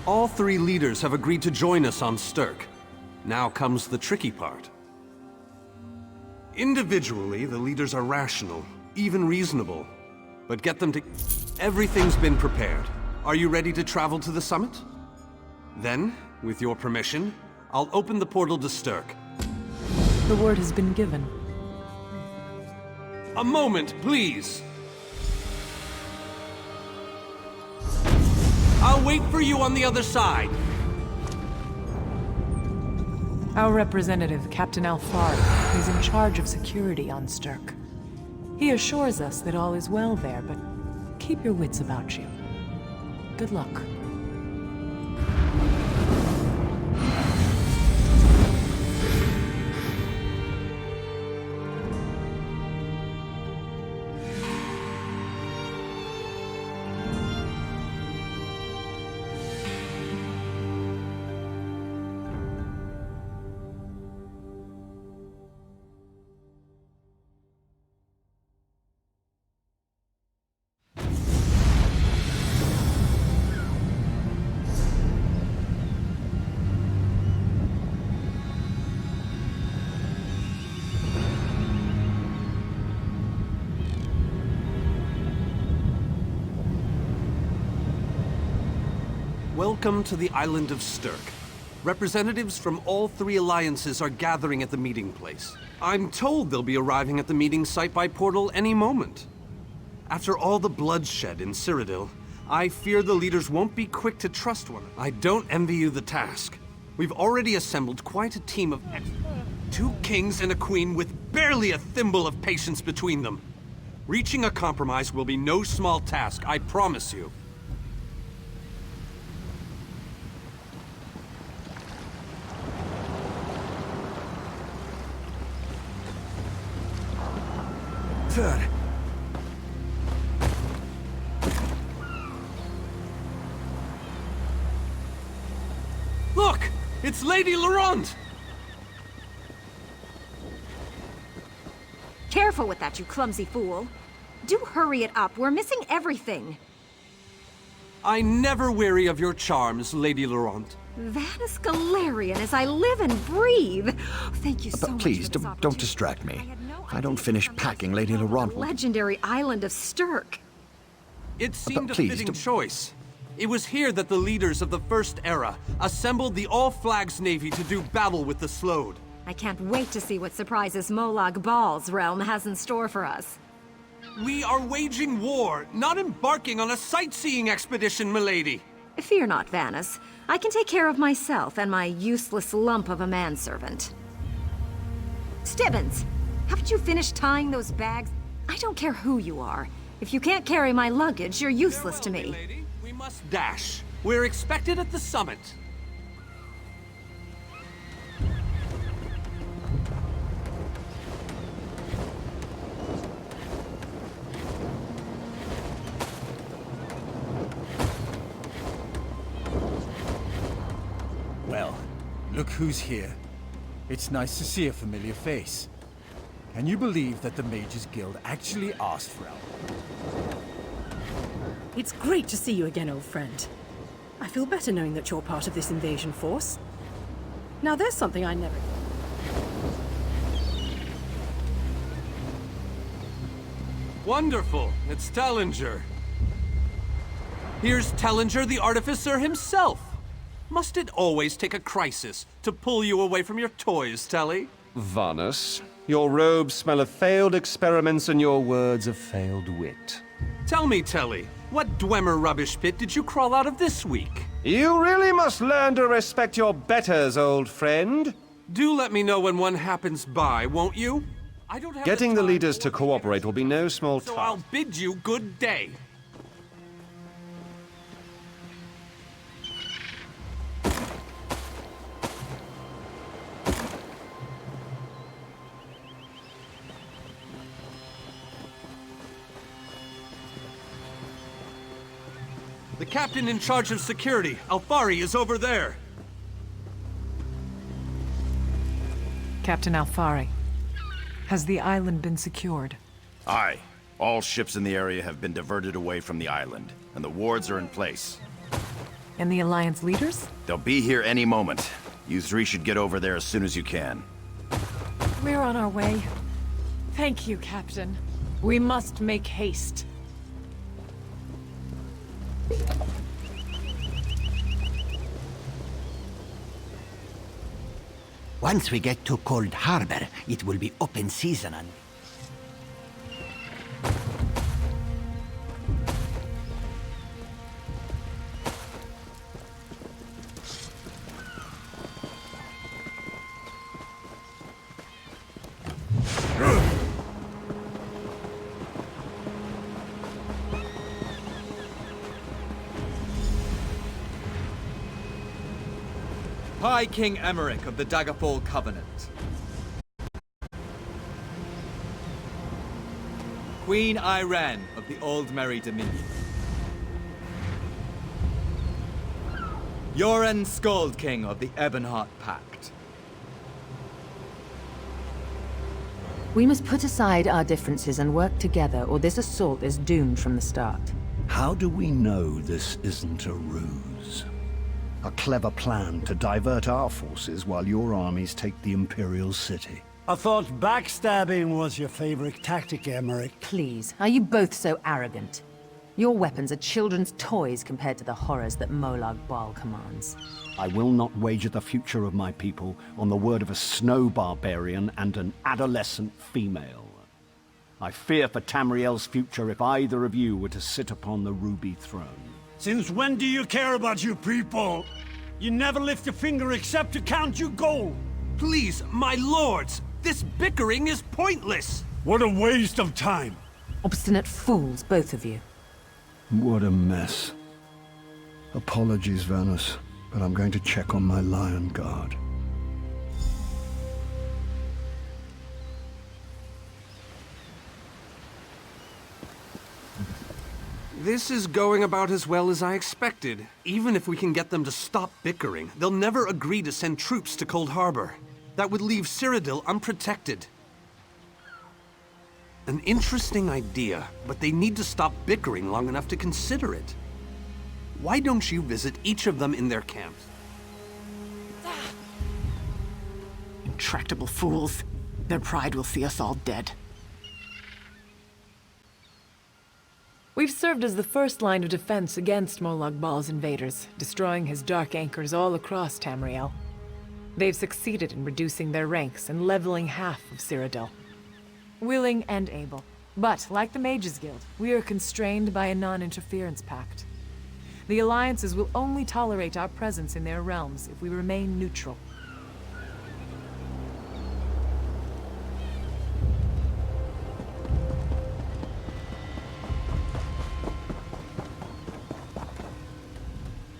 All three leaders have agreed to join us on Stirk. Now comes the tricky part. Individually, the leaders are rational, even reasonable. But get them to... Everything's been prepared. Are you ready to travel to the summit? Then, with your permission, I'll open the portal to Stirk. The word has been given. A moment, please! I'll wait for you on the other side. Our representative, Captain Alfari, is in charge of security on Stirk. He assures us that all is well there, but keep your wits about you. Good luck. Welcome to the island of Stirk. Representatives from all three alliances are gathering at the meeting place. I'm told they'll be arriving at the meeting site by portal any moment. After all the bloodshed in Cyrodiil, I fear the leaders won't be quick to trust one. I don't envy you the task. We've already assembled quite a team of two kings and a queen with barely a thimble of patience between them. Reaching a compromise will be no small task, I promise you. Sir. Look! It's Lady Laurent! Careful with that, you clumsy fool. Do hurry it up. We're missing everything. I never weary of your charms, Lady Laurent. Vanus Galarian as I live and breathe. Thank you so But much please, for this don't distract me. If I don't finish packing, Lady Laurent will... legendary island of Stirk. It seemed a please, fitting choice. It was here that the leaders of the First Era assembled the All-Flags Navy to do battle with the Slode. I can't wait to see what surprises Molag Bal's realm has in store for us. We are waging war, not embarking on a sightseeing expedition, milady. Fear not, Vanus. I can take care of myself and my useless lump of a manservant. Stibbins, haven't you finished tying those bags? I don't care who you are. If you can't carry my luggage, you're useless to me. Lady. We must dash. We're expected at the summit. Well, look who's here. It's nice to see a familiar face. Can you believe that the Mages Guild actually asked for help? It's great to see you again, old friend. I feel better knowing that you're part of this invasion force. Now there's something I never... Wonderful. It's Tellinger. Here's Tellinger the Artificer himself. Must it always take a crisis to pull you away from your toys, Telly? Vanus, your robes smell of failed experiments and your words of failed wit. Tell me, Telly, what Dwemer rubbish pit did you crawl out of this week? You really must learn to respect your betters, old friend. Do let me know when one happens by, won't you? I don't have Getting the leaders to cooperate will be no small so task. I'll bid you good day. The captain in charge of security, Alfari, is over there. Captain Alfari, has the island been secured? Aye. All ships in the area have been diverted away from the island, and the wards are in place. And the Alliance leaders? They'll be here any moment. You three should get over there as soon as you can. We're on our way. Thank you, Captain. We must make haste. Once we get to Cold Harbor, it will be open season and... High King Emmerich of the Daggerfall Covenant. Queen Irene of the Old Merry Dominion. Yoren Skald King of the Ebonheart Pact. We must put aside our differences and work together, or this assault is doomed from the start. How do we know this isn't a ruse? A clever plan to divert our forces while your armies take the Imperial City. I thought backstabbing was your favorite tactic, Emmerich. Please, are you both so arrogant? Your weapons are children's toys compared to the horrors that Molag Bal commands. I will not wager the future of my people on the word of a snow barbarian and an adolescent female. I fear for Tamriel's future if either of you were to sit upon the Ruby Throne. Since when do you care about your people? You never lift a finger except to count your gold. Please, my lords, this bickering is pointless. What a waste of time. Obstinate fools, both of you. What a mess. Apologies, Vanus, but I'm going to check on my lion guard. This is going about as well as I expected. Even if we can get them to stop bickering, they'll never agree to send troops to Cold Harbor. That would leave Cyrodiil unprotected. An interesting idea, but they need to stop bickering long enough to consider it. Why don't you visit each of them in their camps? Intractable fools. Their pride will see us all dead. We've served as the first line of defense against Molag Bal's invaders, destroying his dark anchors all across Tamriel. They've succeeded in reducing their ranks and leveling half of Cyrodiil. Willing and able. But, like the Mages Guild, we are constrained by a non-interference pact. The alliances will only tolerate our presence in their realms if we remain neutral.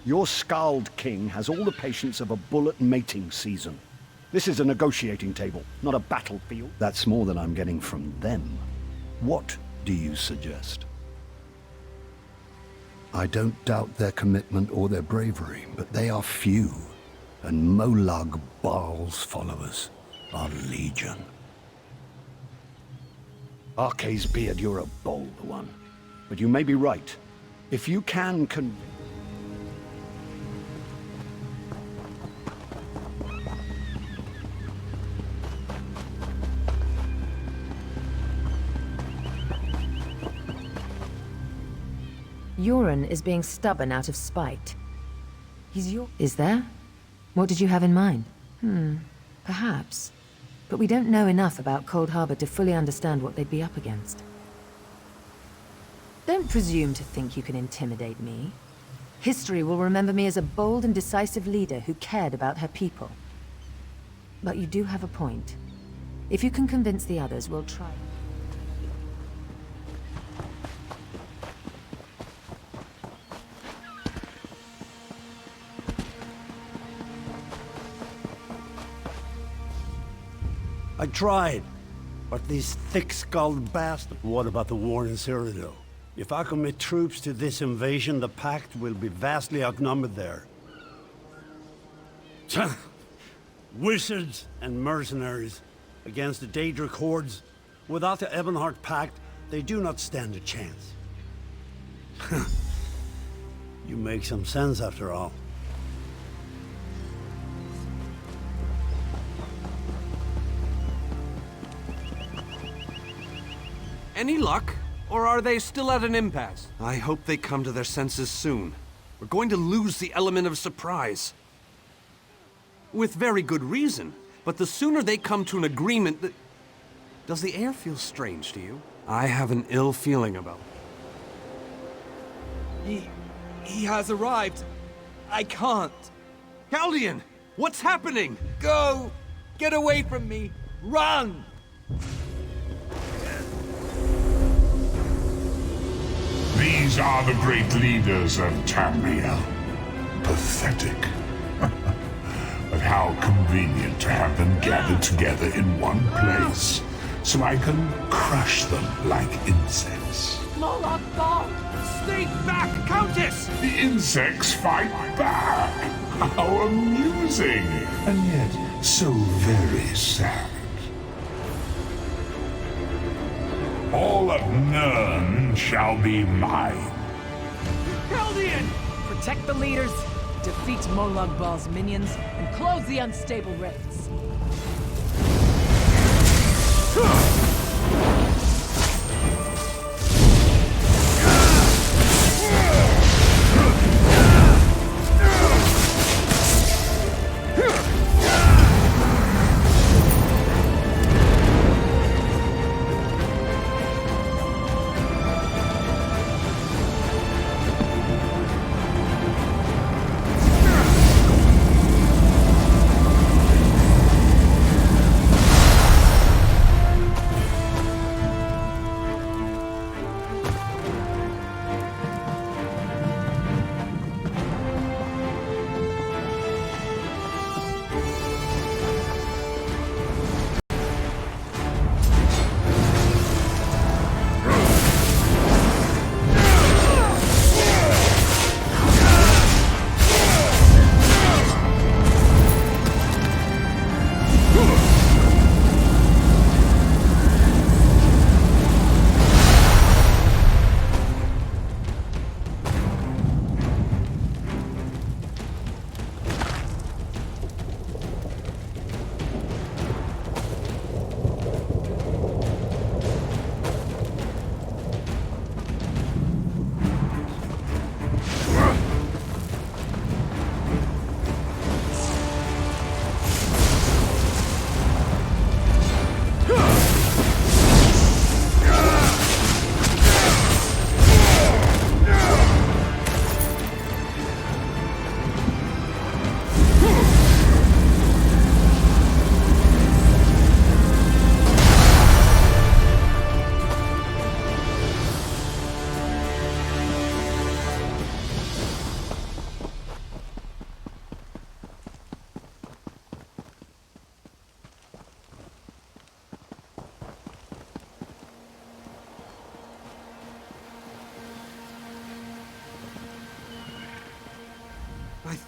Your Scald King has all the patience of a bullet mating season. This is a negotiating table, not a battlefield. That's more than I'm getting from them. What do you suggest? I don't doubt their commitment or their bravery, but they are few, and Molag Bal's followers are legion. Arce's beard, you're a bold one, but you may be right. If you can Euron is being stubborn out of spite. Is there? What did you have in mind? Perhaps. But we don't know enough about Cold Harbor to fully understand what they'd be up against. Don't presume to think you can intimidate me. History will remember me as a bold and decisive leader who cared about her people. But you do have a point. If you can convince the others, we'll try. I tried, but these thick-skulled bastards. What about the war in Cyrodiil? If I commit troops to this invasion, the Pact will be vastly outnumbered there. Wizards and mercenaries against the Daedric hordes. Without the Ebonheart Pact, they do not stand a chance. You make some sense after all. Any luck? Or are they still at an impasse? I hope they come to their senses soon. We're going to lose the element of surprise. With very good reason. But the sooner they come to an agreement that... Does the air feel strange to you? I have an ill feeling about it. He has arrived. I can't. Chaldean! What's happening? Go! Get away from me! Run! These are the great leaders of Tamriel. Pathetic. But how convenient to have them gathered together in one place, so I can crush them like insects. Molag Bal! Stay back, Countess! The insects fight back! How amusing! And yet, so very sad. All of Nirn shall be mine. Chaldean! Protect the leaders, defeat Molag Bal's minions, and close the unstable rifts.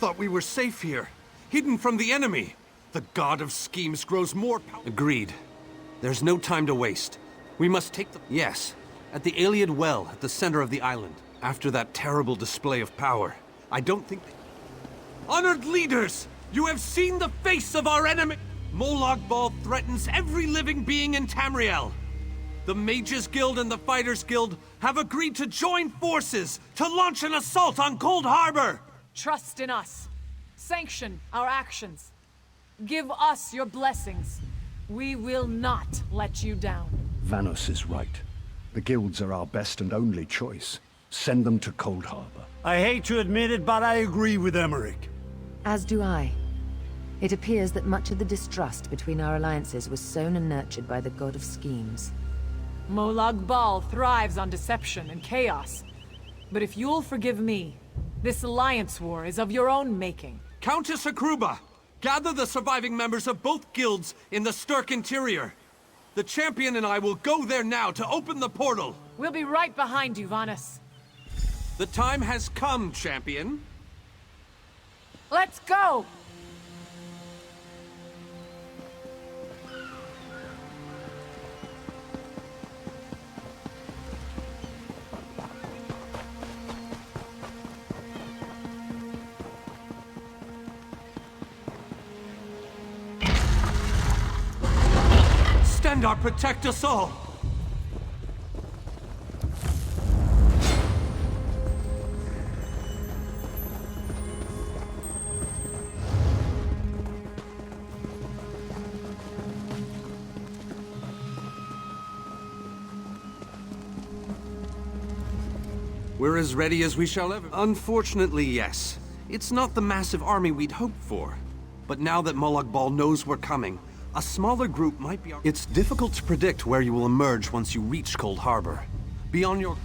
thought we were safe here, hidden from the enemy. The god of schemes grows more powerful. Agreed. There's no time to waste. We must take the... Yes, at the Iliad Well at the center of the island. After that terrible display of power, I don't think... Honored leaders! You have seen the face of our enemy! Molag Bal threatens every living being in Tamriel. The Mages Guild and the Fighters Guild have agreed to join forces to launch an assault on Cold Harbor! Trust in us. Sanction our actions. Give us your blessings. We will not let you down. Vanos is right. The guilds are our best and only choice. Send them to Cold Harbor. I hate to admit it, but I agree with Emmerich. As do I. It appears that much of the distrust between our alliances was sown and nurtured by the god of schemes. Molag Bal thrives on deception and chaos. But if you'll forgive me, this alliance war is of your own making. Countess Akruba, gather the surviving members of both guilds in the Sturk interior. The champion and I will go there now to open the portal. We'll be right behind you, Vanus. The time has come, champion. Let's go! Stendarr, protect us all! We're as ready as we shall ever. Unfortunately, yes. It's not the massive army we'd hoped for. But now that Molag Bal knows we're coming, a smaller group might be... It's difficult to predict where you will emerge once you reach Cold Harbor. Be on your...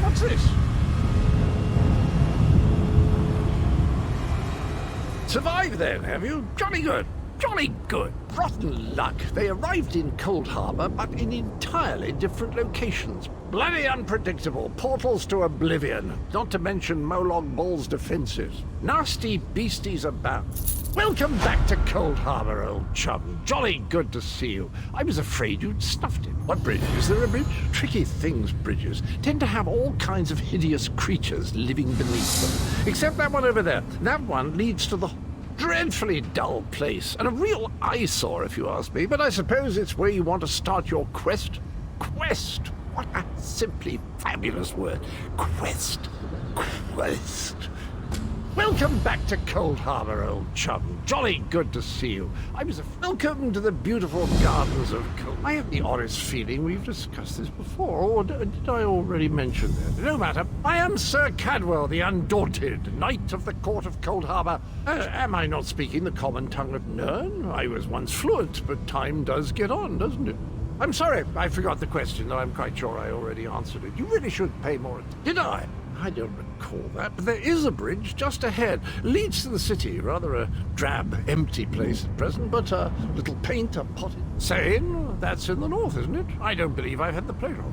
What's this? Survived then, have you? Jolly good. Jolly good. Rotten luck. They arrived in Cold Harbor, but in entirely different locations. Bloody unpredictable. Portals to oblivion. Not to mention Molag Bal's defenses. Nasty beasties abound. Welcome back to Cold Harbor, old chum. Jolly good to see you. I was afraid you'd snuffed it. What bridge? Is there a bridge? Tricky things, bridges. Tend to have all kinds of hideous creatures living beneath them. Except that one over there. That one leads to the dreadfully dull place, and a real eyesore if you ask me, but I suppose it's where you want to start your quest. Quest! What a simply fabulous word. Quest. Quest. Welcome back to Cold Harbor, old chum. Jolly good to see you. Welcome to the beautiful gardens of Cold... I have the oddest feeling we've discussed this before, or did I already mention that? No matter. I am Sir Cadwell, the Undaunted, Knight of the Court of Cold Harbor. Am I not speaking the common tongue of Nirn? I was once fluent, but time does get on, doesn't it? I'm sorry, I forgot the question, though I'm quite sure I already answered it. You really should pay more attention. Did I? I don't recall that, but there is a bridge just ahead. Leads to the city. Rather a drab, empty place at present, but a little paint, a potted... Saying, that's in the north, isn't it? I don't believe I've had the pleasure of it.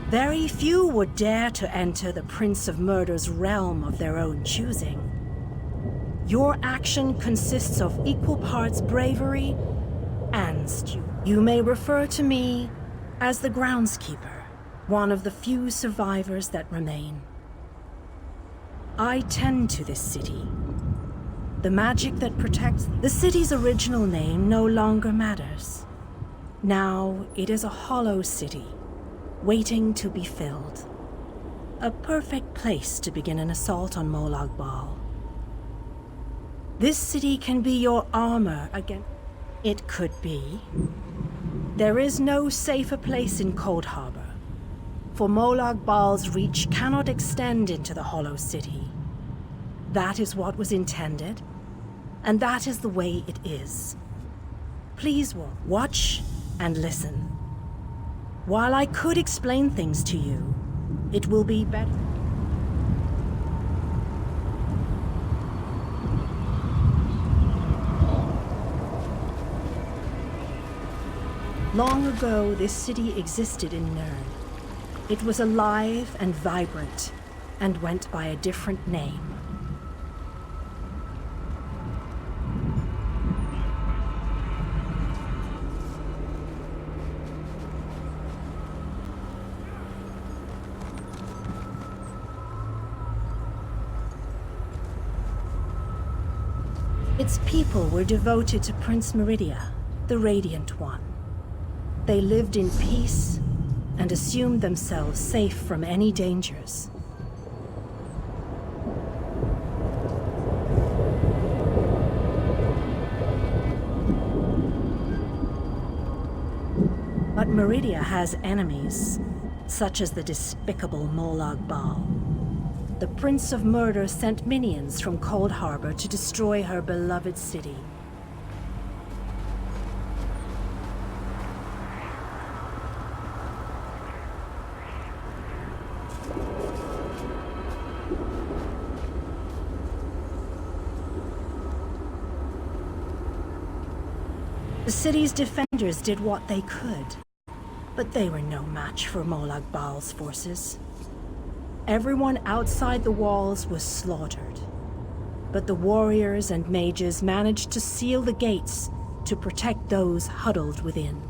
Very few would dare to enter the Prince of Murder's realm of their own choosing. Your action consists of equal parts bravery and stupidity. You may refer to me as the groundskeeper, one of the few survivors that remain. I tend to this city. The magic that protects the city's original name no longer matters. Now it is a hollow city, waiting to be filled. A perfect place to begin an assault on Molag Bal. This city can be your armor against... It could be. There is no safer place in Cold Harbor, for Molag Bal's reach cannot extend into the Hollow City. That is what was intended, and that is the way it is. Please watch and listen. While I could explain things to you, it will be better. Long ago, this city existed in Nirn. It was alive and vibrant, and went by a different name. Its people were devoted to Prince Meridia, the Radiant One. They lived in peace and assumed themselves safe from any dangers. But Meridia has enemies, such as the despicable Molag Bal. The Prince of Murder sent minions from Cold Harbor to destroy her beloved city. The city's defenders did what they could, but they were no match for Molag Bal's forces. Everyone outside the walls was slaughtered, but the warriors and mages managed to seal the gates to protect those huddled within.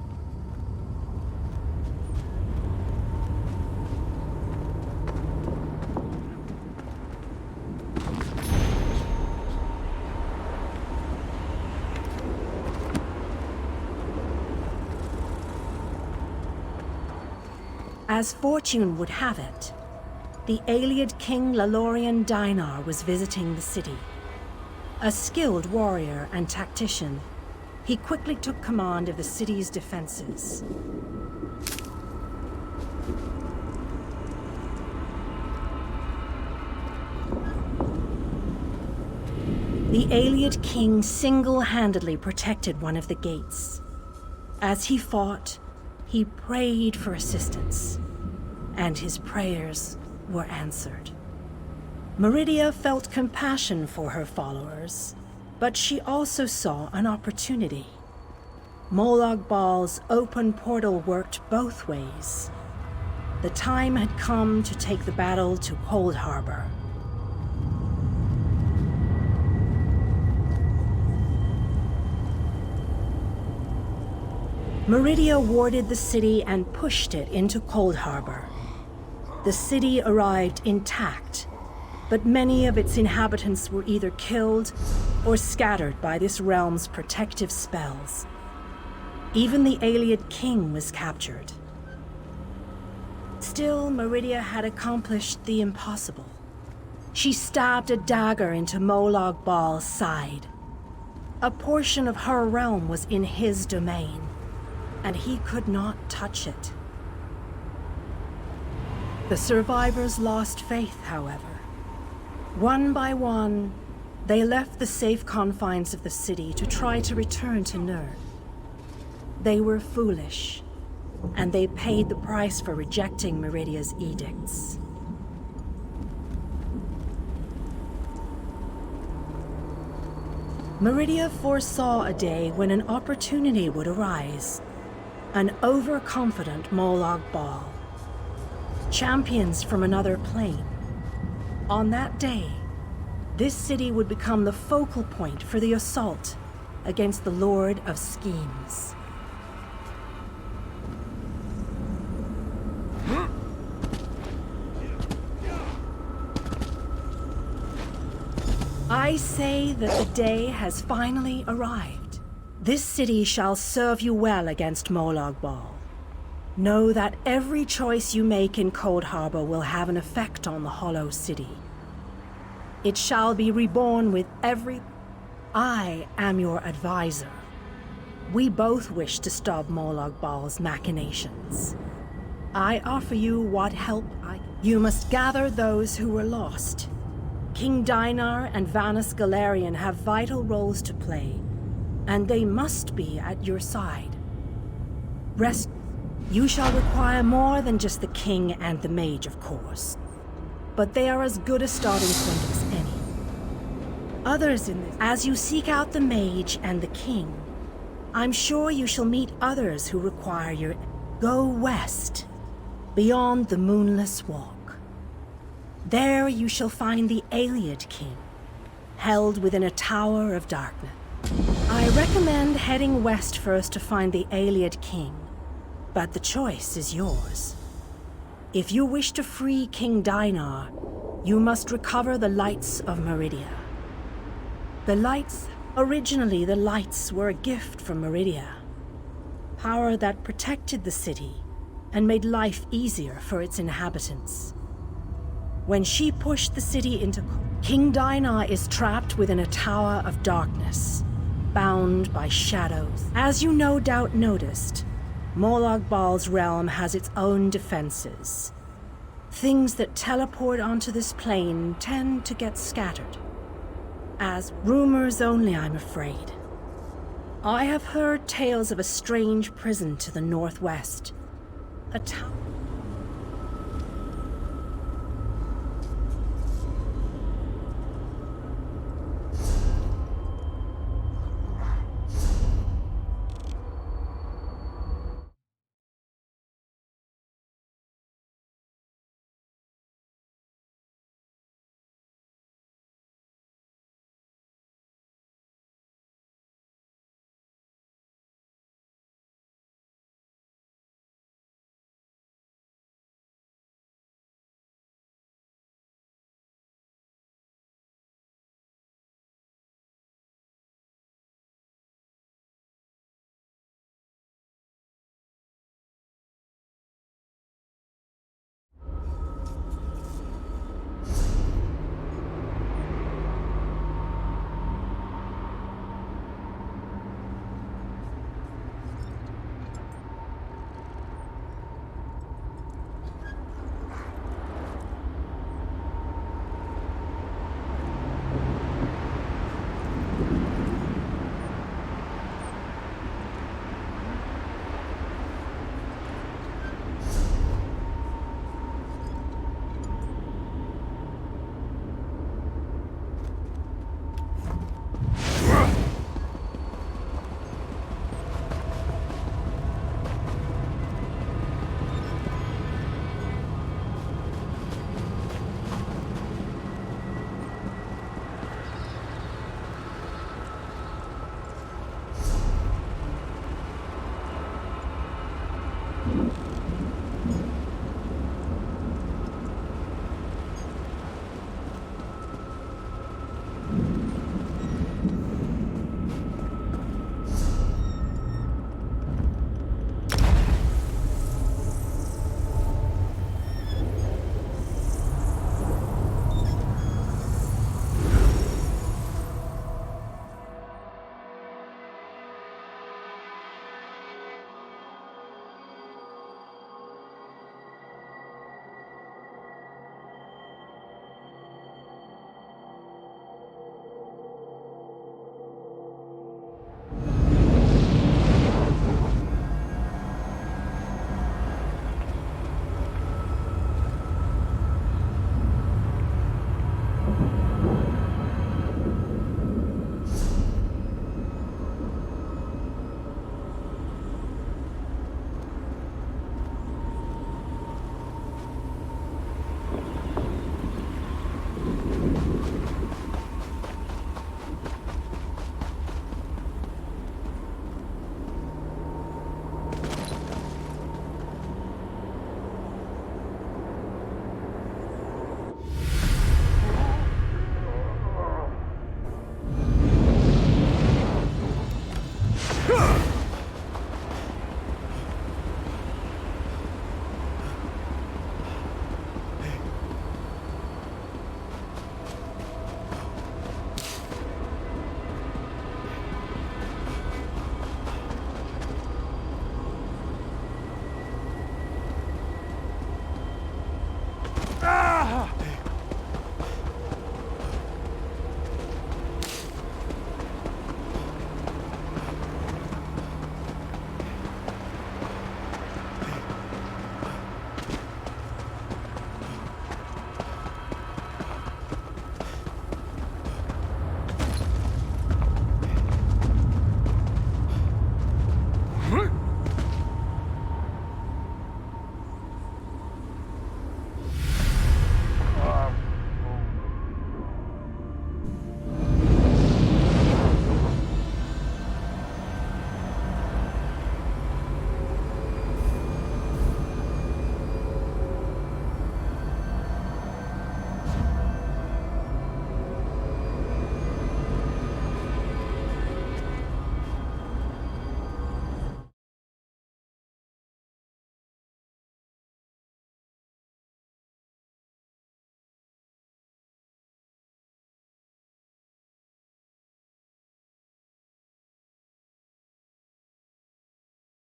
As fortune would have it, the Ayleid king Lalorian Dinar was visiting the city. A skilled warrior and tactician, he quickly took command of the city's defenses. The Ayleid king single-handedly protected one of the gates. As he fought, he prayed for assistance, and his prayers were answered. Meridia felt compassion for her followers, but she also saw an opportunity. Molag Bal's open portal worked both ways. The time had come to take the battle to Cold Harbor. Meridia warded the city and pushed it into Cold Harbor. The city arrived intact, but many of its inhabitants were either killed or scattered by this realm's protective spells. Even the Ayleid king was captured. Still, Meridia had accomplished the impossible. She stabbed a dagger into Molag Bal's side. A portion of her realm was in his domain, and he could not touch it. The survivors lost faith, however. One by one, they left the safe confines of the city to try to return to Nirn. They were foolish, and they paid the price for rejecting Meridia's edicts. Meridia foresaw a day when an opportunity would arise. An overconfident Molag Bal. champions from another plane. On that day, this city would become the focal point for the assault against the Lord of Schemes. I say that the day has finally arrived. This city shall serve you well against Molag Bal. Know that every choice you make in Cold Harbor will have an effect on the Hollow City. It shall be reborn with every... I am your advisor. We both wish to stop Molag Bal's machinations. I offer you what help I... You must gather those who were lost. King Dinar and Vanus Galarian have vital roles to play, and they must be at your side. Rest... You shall require more than just the king and the mage, of course. But they are as good a starting point as any. Others in this... As you seek out the mage and the king, I'm sure you shall meet others who require your... Go west, beyond the Moonless Walk. There you shall find the Ayleid King, held within a tower of darkness. I recommend heading west first to find the Ayleid King, but the choice is yours. If you wish to free King Dinar, you must recover the lights of Meridia. The lights... Originally, the lights were a gift from Meridia. Power that protected the city and made life easier for its inhabitants. When she pushed the city into... King Dinar is trapped within a tower of darkness, bound by shadows. As you no doubt noticed, Molag Bal's realm has its own defenses. Things that teleport onto this plane tend to get scattered. As rumors only, I'm afraid. I have heard tales of a strange prison to the northwest. A tower...